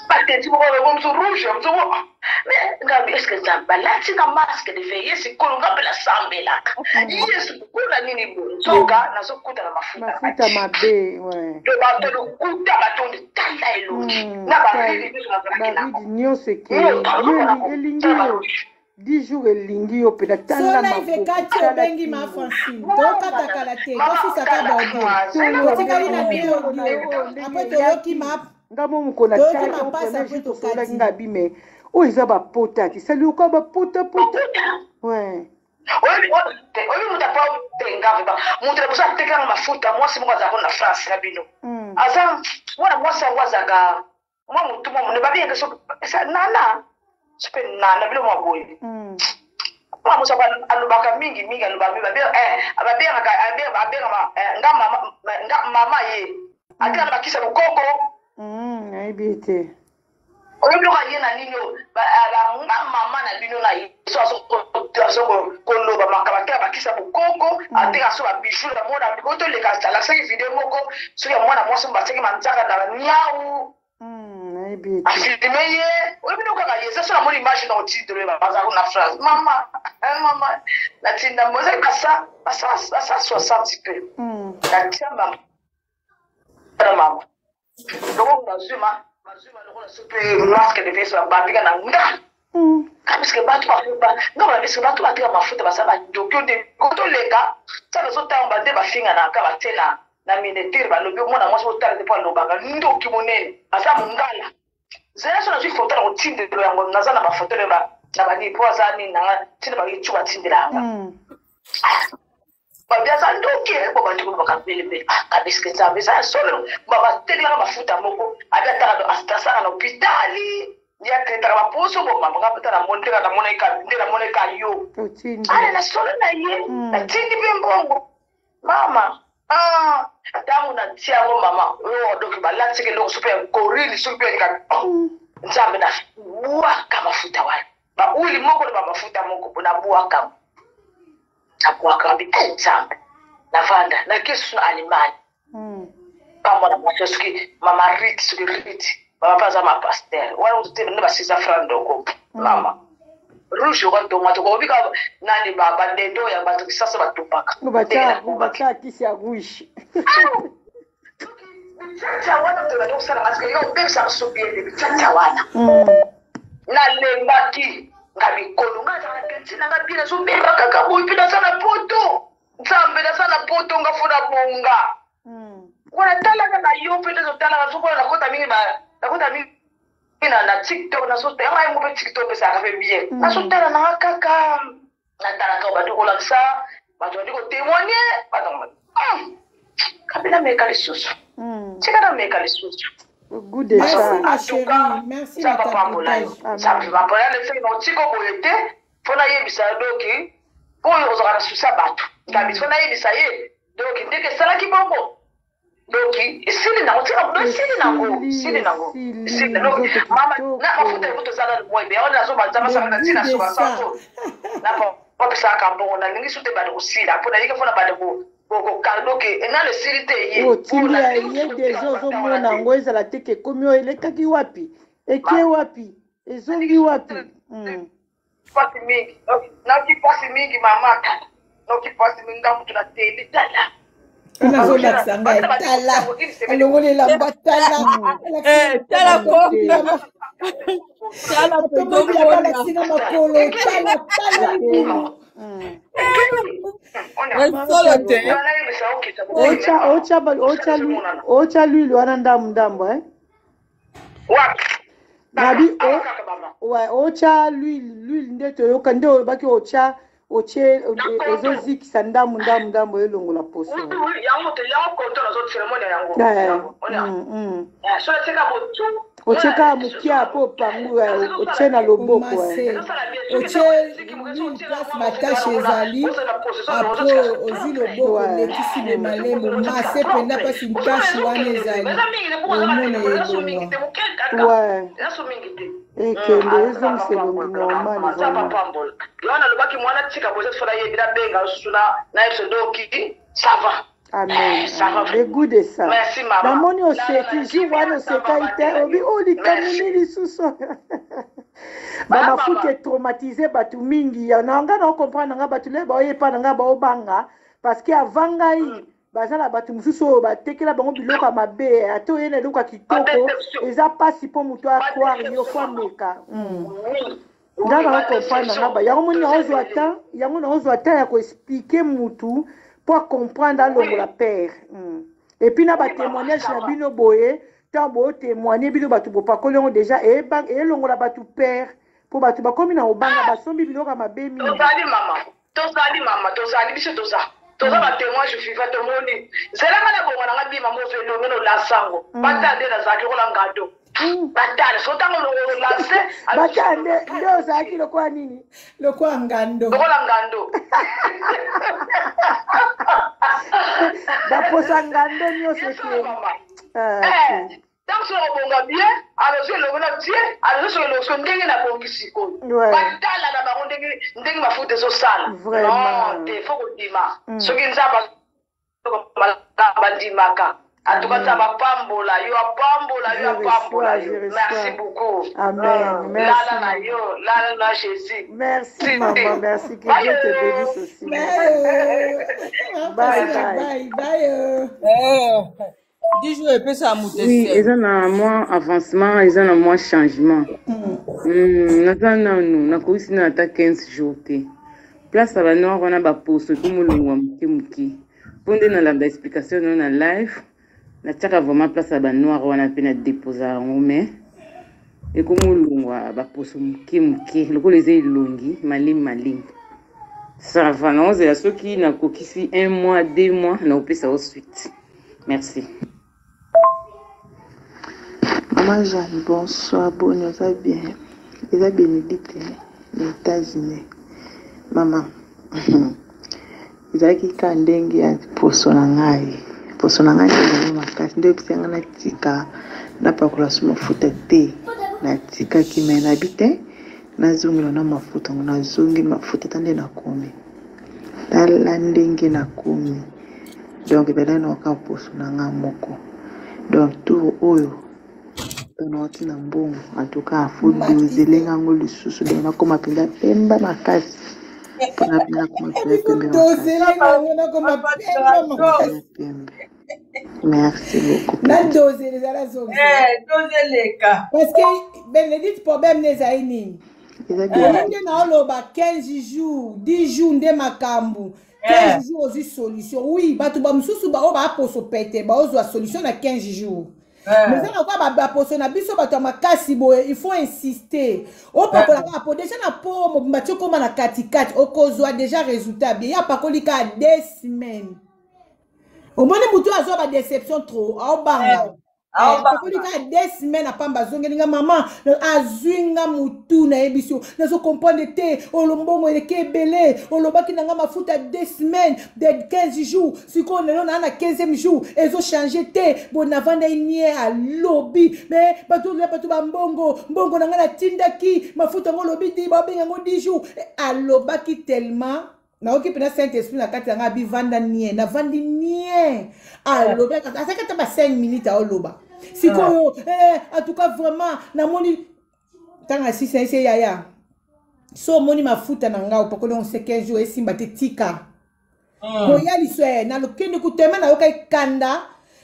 Pateti mo rouge mais ngabi est-ce que ça balati na masque de veiller c'est ko ngabi la sambela yes kula nini bonzoka na zokuta na mafuta mabe ouais de ba de kuta ba ton de tala elo na ba David nyose ke elingio 10 jours elingio pe tala ma so live kati bengi ma Francine donc atakala te ko si saka bodo to tikali na bio après to yoki map ngamo mukona tala to sola ngabi me o izaba pota ki sali ko ba pota ouais oyi mutapa tenga ba mutre busa tekanga mafuta mwasi mwa za na France na bino asa wana mwasi wazaga mwa mutuma mune babi ngeso nana sipe nana bilo mwa boy mwa musa ba alubaka mingi alubabi babi ababi nga mama ye ataka bakisa bukoko aibite oyo ka yena ninyo ba mama na bino na so koloba makabaka bakisa bukoko ateka so ba bijou na mona bikoto le kastala sa video moko so ya mwana mwasi mbaseki manzaka na nyau aibite afilmeye oyo bino ka yesa so na mona image na otidre ba bazako na phrase mama la tinda moze kasa 60 peu la tamba mama donc bazuma loko super masque de face babika na nga kabiske batu ba ngaba biske batu batika mafuta basaba dokyo de koto leka sana so tamba de bafinga na ka batela na minetir ba lobi mona mwaso tala de pa lobaka ndo kimonene asa mungala zela so na ji foto na otinde lo yango nazana ba foto le ba na ba ni poza ni na tinde ba yichu ba tindela anga babia sandoke ko bantu ko bakapelebe kabiske tsabe sa solo baba tela mafuta moko abia tala do astasana na hospitali ya teta ba poso bo mama ngapeta na mondela na moneka yo ale na solo na ye na tindi bembongo mama damu na tiamo mama yo doki balati ke lo super korini super ka nzambe na bua kama mafuta wale ba uli moko na mafuta moko na bua kama akwa kabita nzambe na vanda na kesu alimani kama na mwachoski mama riti baba paza ma pasteur wala utete ne basisa frando ko mama rusho kwa to mato ko bika nani baba ndendo ya batu kisasa batupaka bacha kisha guishi chacha wana to ndio sana maske yo pesa sobiende chacha wana na lembaki ngabi kolunga za kentina ngapira so beba kaka boy pina sana poto nzambe na sana poto ngafuna bonga wana tala na yo pina zo tala so na kota mingi ba nakota mingi na TikTok na so tala yango pe TikTok pesa ka fe bien na so tala na kaka na tala ka ba to la sa ba to ndiko témoigner ba to kabila meka lisusu chikana meka lisusu Goût de Merci ça. ma chérie. Merci na tapotage. Ça va pas aller faire mon petit coboyete. Faut na yebisa doki. Pour ozora susa batu. Kabi faut na yebisa ye. Doki ndeke sala ki bongo. Doki sili na otika ndo sili nango. Sili nango. Mama na mafuta yoto sala boy be ona zo banza sala na tina so so. Na po pesa ka bongo na ningi sute bado kusila. Pour na yike fona bado ko kaldoke na le silite ye. Oh tilia ye dezo zo mona ngo ezala teke komio elekaki wapi? Eke wapi? Ezongi wapi? Pasi mingi. Na ki pasi mingi mama. No ki pasi mingi ngamu tuna tele tala. Ona zo la sanga tala. Alongole la batala. Tala ko. Tala ko do la singa makolo tala tala. Ocha lui wana ndambo eh? Nabi ocha lui nde toyoka nde baki ocha oche ezozikisa ndambo elongola poso. Ocheka mukia po pangu oche na loboko oche une place matache ezali apo ozi loboko lekisi le malemo mase penda pasi ntashi wana ezali omona elonga ekende ezongisa elongi normal yona lobaki mwana tika boze fola yebira benga osuna na esodoki sava. Amen. Le goût de ça. Merci maman. Namoni oseki jiwana oseka ite obi olikamuni lisusu. Bama fuke traumatisé batu mingi ya nanga na comprendre nga batu le ba oyepa nga ba obanga parce que avanga yi bazala batu mususu ba tekela bango biloko mabe ato yene luka kitoko eza pasi po muto a croire yo kwa meka. Nga na comprendre nga ba yango moni na ozo ata ya ko expliquer mutu pour comprendre la père. Et puis, na ba témoignage na bino boye, tambo témoigner bino batu bo pakolongo déjà et longo la batu père pour batu ba komi na obanga ba sombi bino ka mabemi. Tozali mama, biso toza. Toza ba témoignage fifa to moni. Zela ngala bo ngana ngadi mama fe lo ngeno la sango. Batande na zaki ko la ngado. Batande so tango lo lance. Batande ndio zaki lo kwa nini? Lo kwa ngando. Lo la ngando. Baposa ngando nyo seke. Tant que on bonga bien, alors je le vois bien, alors je le songe ndenge na bongisi ko. Batala na ba ndenge mafuta zo sala. Non, te faut que dima. Ce qui nous a bandimaka. En tout cas, ça va pambola, merci beaucoup. Amen. Merci. Là, Jésus. Merci, maman. Merci. Que Dieu te bénisse aussi. Bye. Oui, ils ont un moins avancement, ils ont un moins changement. Nous avons 15 jours. Place à la noire, on a un poste, tout le monde pour donner l'explication dans la live. Na tchaka vraiment place à noir on a peine déposer en mais et comme lungwa ba poso mki loko les longi malim ça va non c'est ceux qui na kokisi 1 mois 2 mois na opesa ensuite merci. Maman Jeanne, bonsoir, bonne, ça bien. Les bénédicte les États-Unis. Maman, ils ont qui kandengi ya poso na ngai. Poso na ngai ndio makasi ndio pisanga na tika na pakula suma futa te na tika kimena bite na zungilo na mafuta na zungi mafuta tande na kumi tala ndenge na kumi donc bela na ka poso na nga moko donc tout oyo tonoti na mbongo en tout cas faut dozelenga ngolu susu de na koma pinda pemba makasi na koma pemba dozelenga ngona koma pemba. Merci beaucoup. Na doser les alazongs. Doser les cas. Parce que Bénédicte problème les aïni. On a oloba 15 jours, 10 jours de makambu. 15 jours aussi solution. Oui, batu ba mususu ba oba poso pete, ba ozo solution na 15 jours. Mais ça na ba poso na biso batu makasi boye, il faut insister. O pakola ka déjà na po mbati ko na katikati, okozwa déjà résultat bien. Ya pakolika 2 semaines. Au moins, les moutons ont une déception trop. Pakolika 2 semaines à pamba zongelinga maman azwinga mutu na ebiso nazo comprendre te olombongo eleke belé olobaki nanga mafuta 2 semaines de 15 jours siko lelo na 15e jour ezo changer te bona vanda inie a lobby mais batu bambongo mbongo nanga na tindaki mafuta ngo lobby di ba benga ngo 10 jours alobaki tellement na oki pena Saint-Esprit na kati nga bi vanda nie na vandi nie aloba ka asaka ba 5 minutes a oloba sikoyo en tout cas vraiment na moni tanga si c'est yaya so moni mafuta na nga opakolo on se 15 jours esimba te tika koya liswe na lokende kutema na yoka kanda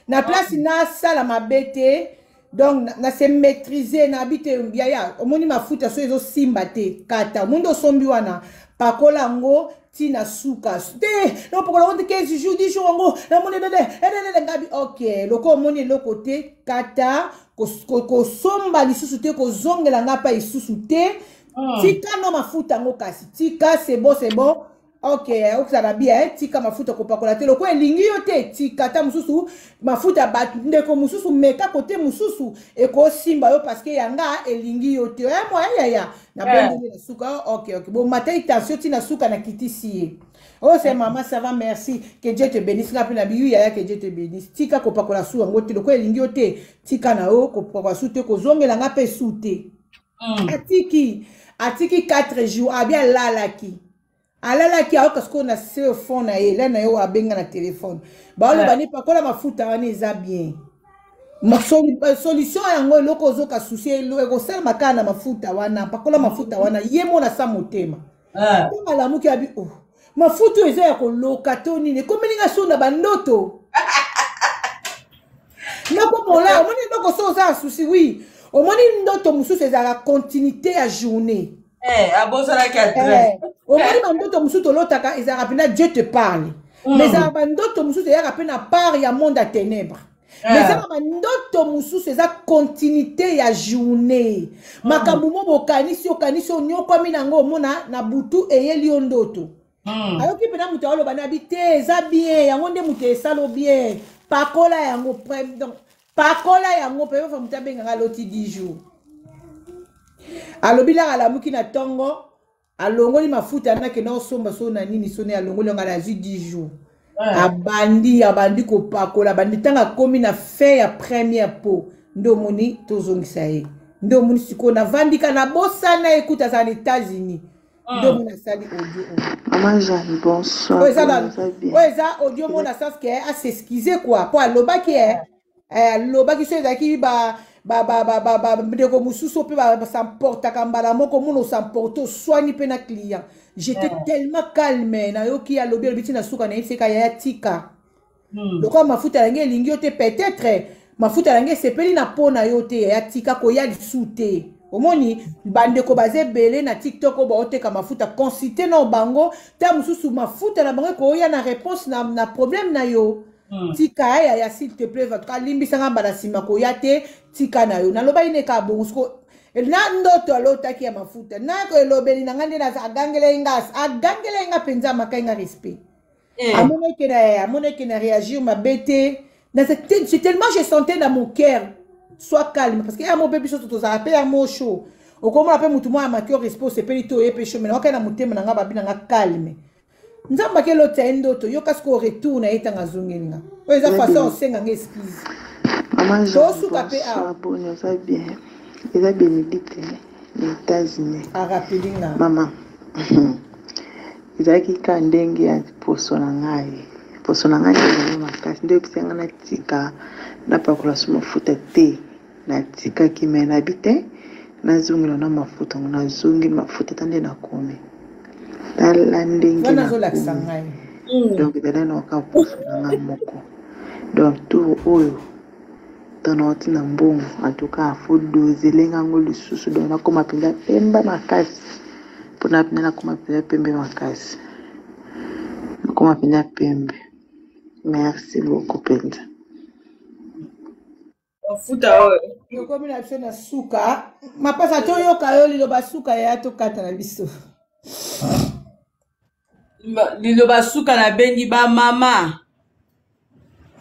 na place na sala mabete donc na se maîtriser na habite yaya moni mafuta so ezo simba te kata mundo sombi wana pakola ngo tina suka te no pakola ngo 15 jours 10 jours ngo na moni de ngabi ok loko moni loko te kata ko somba lisusu te ko zongela ngapa isusu te tika no mafuta ngo kasi tika c'est bon ok okuzala bien tika mafuta ko pakola te loko elingi yo te tika ta mususu mafuta bat ndeko mususu meka kote mususu e ko simba yo parce que yanga elingi yo te mo ya na bende na suka ok bon matin attention tina suka na kitisi oh c'est maman ça va merci que Dieu te bénisse na pena biyu ya que Dieu te bénisse tika ko pakola su ngo te loko elingi yo te tika na yo ko pakola su te ko zongela nga pe su te atiki 4 jours abia lalaki alala ki aoka sko na se phone na ele na yo abenga na téléphone ba lo bani pakola mafuta wana eza bien ma solution yango loko zoka souci elo ego sel makana mafuta wana pakola mafuta wana yemo na sa motema ala muki abi mafuta eza ya koloka to nini komelinga sonda bandoto na ko mola omoni ndoko so za souci oui omoni ndoto mususu eza la continuité ya journée abosala ki adresse au moins bandoto mususu lotaka ezaka pena Dieu te parle mais ezaka bandoto mususu ezaka pena part ya monde à ténèbres mais ezaka bandoto mususu eza continuité ya journée makambo mo bokanisi onyokwami nango omona na butu eyeli yo ndoto ayoki pena mutu aloba na bi te eza bien yango nde mutu esalo bien pakola yango donc pakola yango pe fa mutu abengaka loti 10 jours alobila alamuki na tongo alongoli mafuta na ke na osomba so na nini so ne alongoli ngala 10 jours abandi ko pakola bandi tanga komi na fin ya première peau ndo moni tozongisa ye ndo moni siko na vandika na bosana ekuta za États-Unis ndo mona sali audio maman Jeanne bonsoir oza audio mona sens que a s'excuser quoi pour alobaki lobaki so ezaki ba ndeko mususu pe ba s'emporta kambala moko muno s'emporto soigner pe na client j'étais tellement calme na yoki ya lobi na suka na iseka ya tika loko mafuta yange elingi yo te peut-être mafuta yange sepeli na pona yo te ya tika ko ya lisute omoni bandeko baze belé na TikTok ba oteka mafuta consulter na bango ta mususu mafuta na bango ko ya na réponse na problème na yo tika ya s'il te plaît votre limbisa ngamba na sima ko ya te tika na yo na loba ine ka bongo na ndoto alotaki ya mafuta na ko elobeli na ngande na agangele nga penza makai nga respect amone ke na réagir ma bête c'est tellement je sentais dans mon cœur sois calme parce que ya mo bébé soto za rappel ya mo chaud o comme la pe mutu mo ma cœur respect c'est pelito e pe chaud mais na kana mutema na nga babi na nga calme nzamba ke lo ndoto yo kasko retour na etanga zongelinga o eza façon senga nga excuse maman bonne ça bien eza Bénédicte les États-Unis arapelinga maman ezaki ka ndenge ya poso na ngai ni makasi ndio bisenga na tika na pakola so mafuta te na tika kime na bite na zungila na mafuta na zungi mafuta tande na kome tala ndenge na donc dala na ka poso na ngai moko donc tout oyo tanoti na mbongo en tout cas faut doser lenga ngoli susu donc na koma pinda pemba makasi pona pinda koma pinda pembe makasi na koma pinda pembe. Merci beaucoup penza futa yo komi na pena suka mapasa to yo kayo lilo basuka ya to kata na biso lilo basuka na bengi ba mama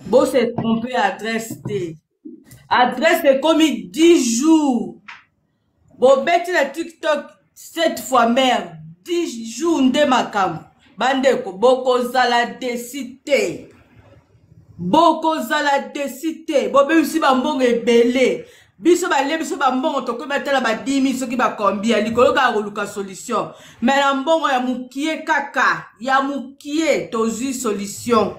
bo se tromper adresse te Adresse comme 10 jours. Bon, bête la TikTok 7 fois mère. 10 jours de makam. Bandeko, boko zala décité. Boko zala décité. Bobe usi bambongo ebele. Biso ba le biso bambongo toko metela ba 10 000 soki ba combien. Likolo ka roluka solution. Mais la mbongo ya mukie kaka. Ya mukie tozi solution.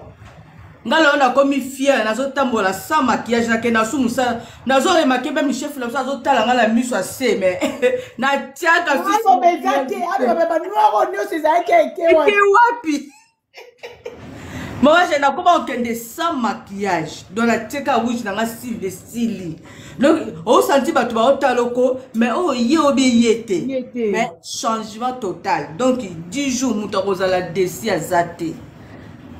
Ngalo on a commis fier nazo tambola sans maquillage na kena sou musa nazo remarquer même chef là nazo tala ngala miso ase mais na tiaka si so bezate ado beba noiro nyo c'est ça ke wapi moi je na comment okende sans maquillage dans la tiaka rouge na style de style donc on senti ba tu ba otaloko mais oh yé obiyete mais changement total donc 10 jours muta kozala desi azate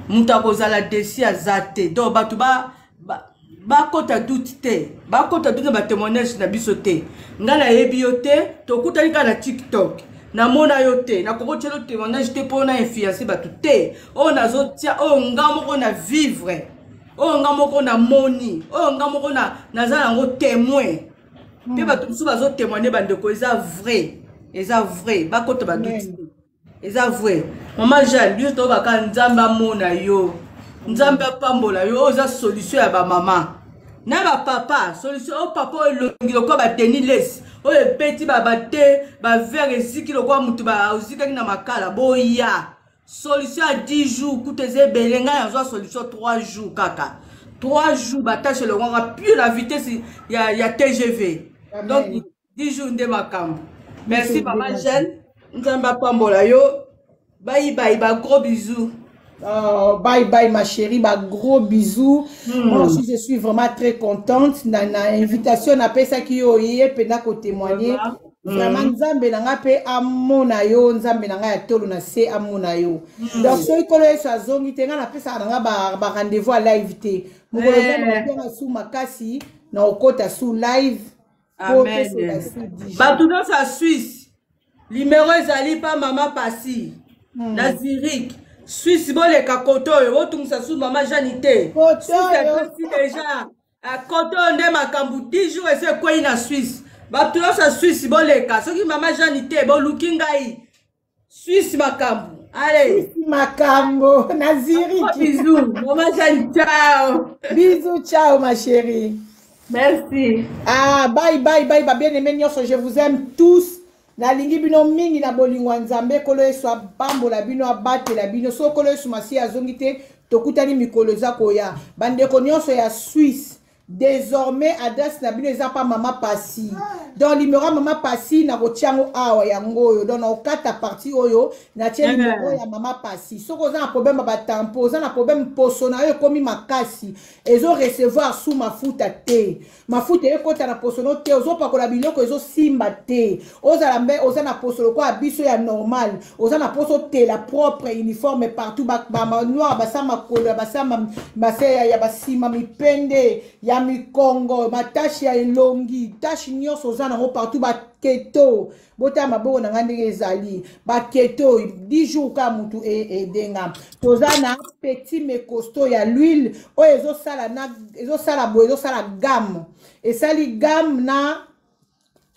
Muta kozala desi azate donc batu ba kota doute ba kota doute ba témoignage na bisote ngala yebi yote to kutali ka na TikTok na mona yote na kokotelo témoignage te pona influencer batu te o nazo tia o ngamoko na vivre o ngamoko na moni o ngamoko na nazala ngo témoin pe batu su bazo témoigner bandeko eza vrai ba kota ba doute eza vrai Maman Jeanne, biso to baka nzamba mona yo. Nzamba pambola yo oza solution ya ba mama. Na ba papa, solution o papa elongi lokwa ba teniles. O petit ba bate, ba verre eziki lokwa mutu ba uzika na makala boya. Solution à 10 jours, coûtez belenga ya solution 3 jours kaka. 3 jours batache le roi plus la vitesse ya TGV. Donc 10 jours de makam. Merci maman Jeanne. Nzamba pambola yo. Bye bye, gros bisous. Oh, bye bye ma chérie, gros bisous. Moi aussi je suis vraiment très contente. Na invitation na pesa ki yo yé pena ko témoigner. Vraiment nzambe nanga pe amona yo, nzambe nanga ya tolo na se amona yo. Donc ceux qui connaissent ça zongi tenga na pesa nanga ba rendez-vous à live té. Mukolo na sou makasi na okota sou live. Amen. Batou dans sa Suisse. Numéro ezali pa mama pasi. Na Zurich, Suisse bole ka koto yo otumisa sous maman Janité. Si déjà à koto nde makambu 10 jours et c'est quoi na Suisse. Ba tu sa Suisse bole ka soki maman Janité bo lukingai. Suisse makambu. Allez, makambo na Zurich. Bisous, maman Janité. Ciao. Bisous, ciao ma chérie. Merci. Ah, bye bye bye, bien aimé nyonso, je vous aime tous. Na lingi bino mingi na bolingwa nzambe kolo eswa bambo la bino abate la bino so kolo esuma si azongite tokutani mikolo za koya bandeko nyonso ya Suisse désormais adresse na bino eza pa mama pasi donc numéro mama pasi na kotiango awa yango oyo donc na okata partie oyo na tia numéro ya mama pasi soko za na problème ba tampo za na problème poso na yo komi makasi ezo recevoir sous mafuta te mafuta ekota na poso no te ozo pakola biloko ezo simba te oza lambe oza na poso loko abiso ya normal oza na poso te la propre uniforme partout ba noir basama kolo basama baseya ya basima mipende ya mikongo matashi ya elongi tashi nyonso oza nango partout baketo bota maboko na ngandenge ezali baketo 10 jours ka mutu edenga toza na petit mais costaud ya l'huile oyo ezosala boye ezosala gamme esali gamme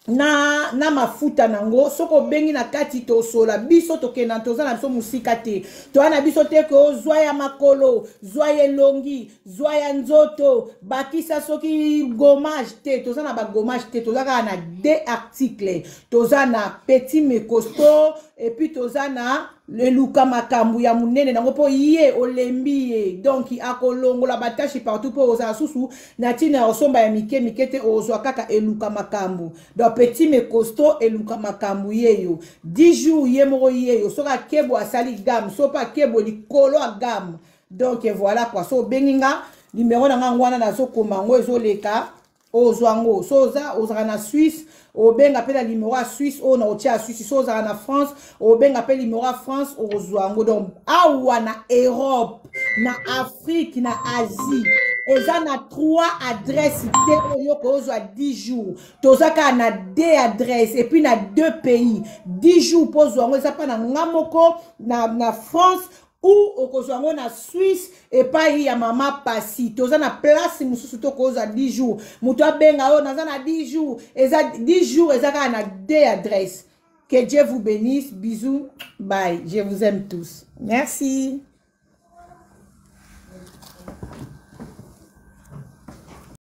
na mafuta nango soko bengi na kati tosola biso tokena toza na biso musika te toza na biso te ko zwa ya makolo zwa ya elongi zwa ya nzoto bakisa soki gommage te toza na ba gommage te toza kaka na 2 articles toza na petit mais costaud et puis toza na le luka makambu ya munene nango po ye olembi ye donc akolongola batashi partout po oza susu na tina osomba ya mike te ozwa kaka eluka makambu donc petit mais costaud eluka makambu yeyo 10 jours ye moko yeyo soka kebo asali gamme so pa kebo likolo a gamme donc voilà quoi so benginga numéro nanga ngwana na so komango ezoleka ozwango so oza na Suisse obenga pe la numéro à Suisse on a otia à Suisse so oza na France obenga pe numéro à France ozwango donc awa na Europe na Afrique na Asie eza na 3 adresses te oyo ko ozwa 10 jours tozaka na 2 adresses et puis na 2 pays 10 jours po zwango eza pa na ngamoko na France ou okozwa yango na Suisse epai ya mama Pasi toza na place mosusu tokoza 10 jours moto abenga oyo naza na 10 jours eza 10 jours eza kaka na 2 adresses. Que Dieu vous bénisse, bisous, bye, je vous aime tous, merci.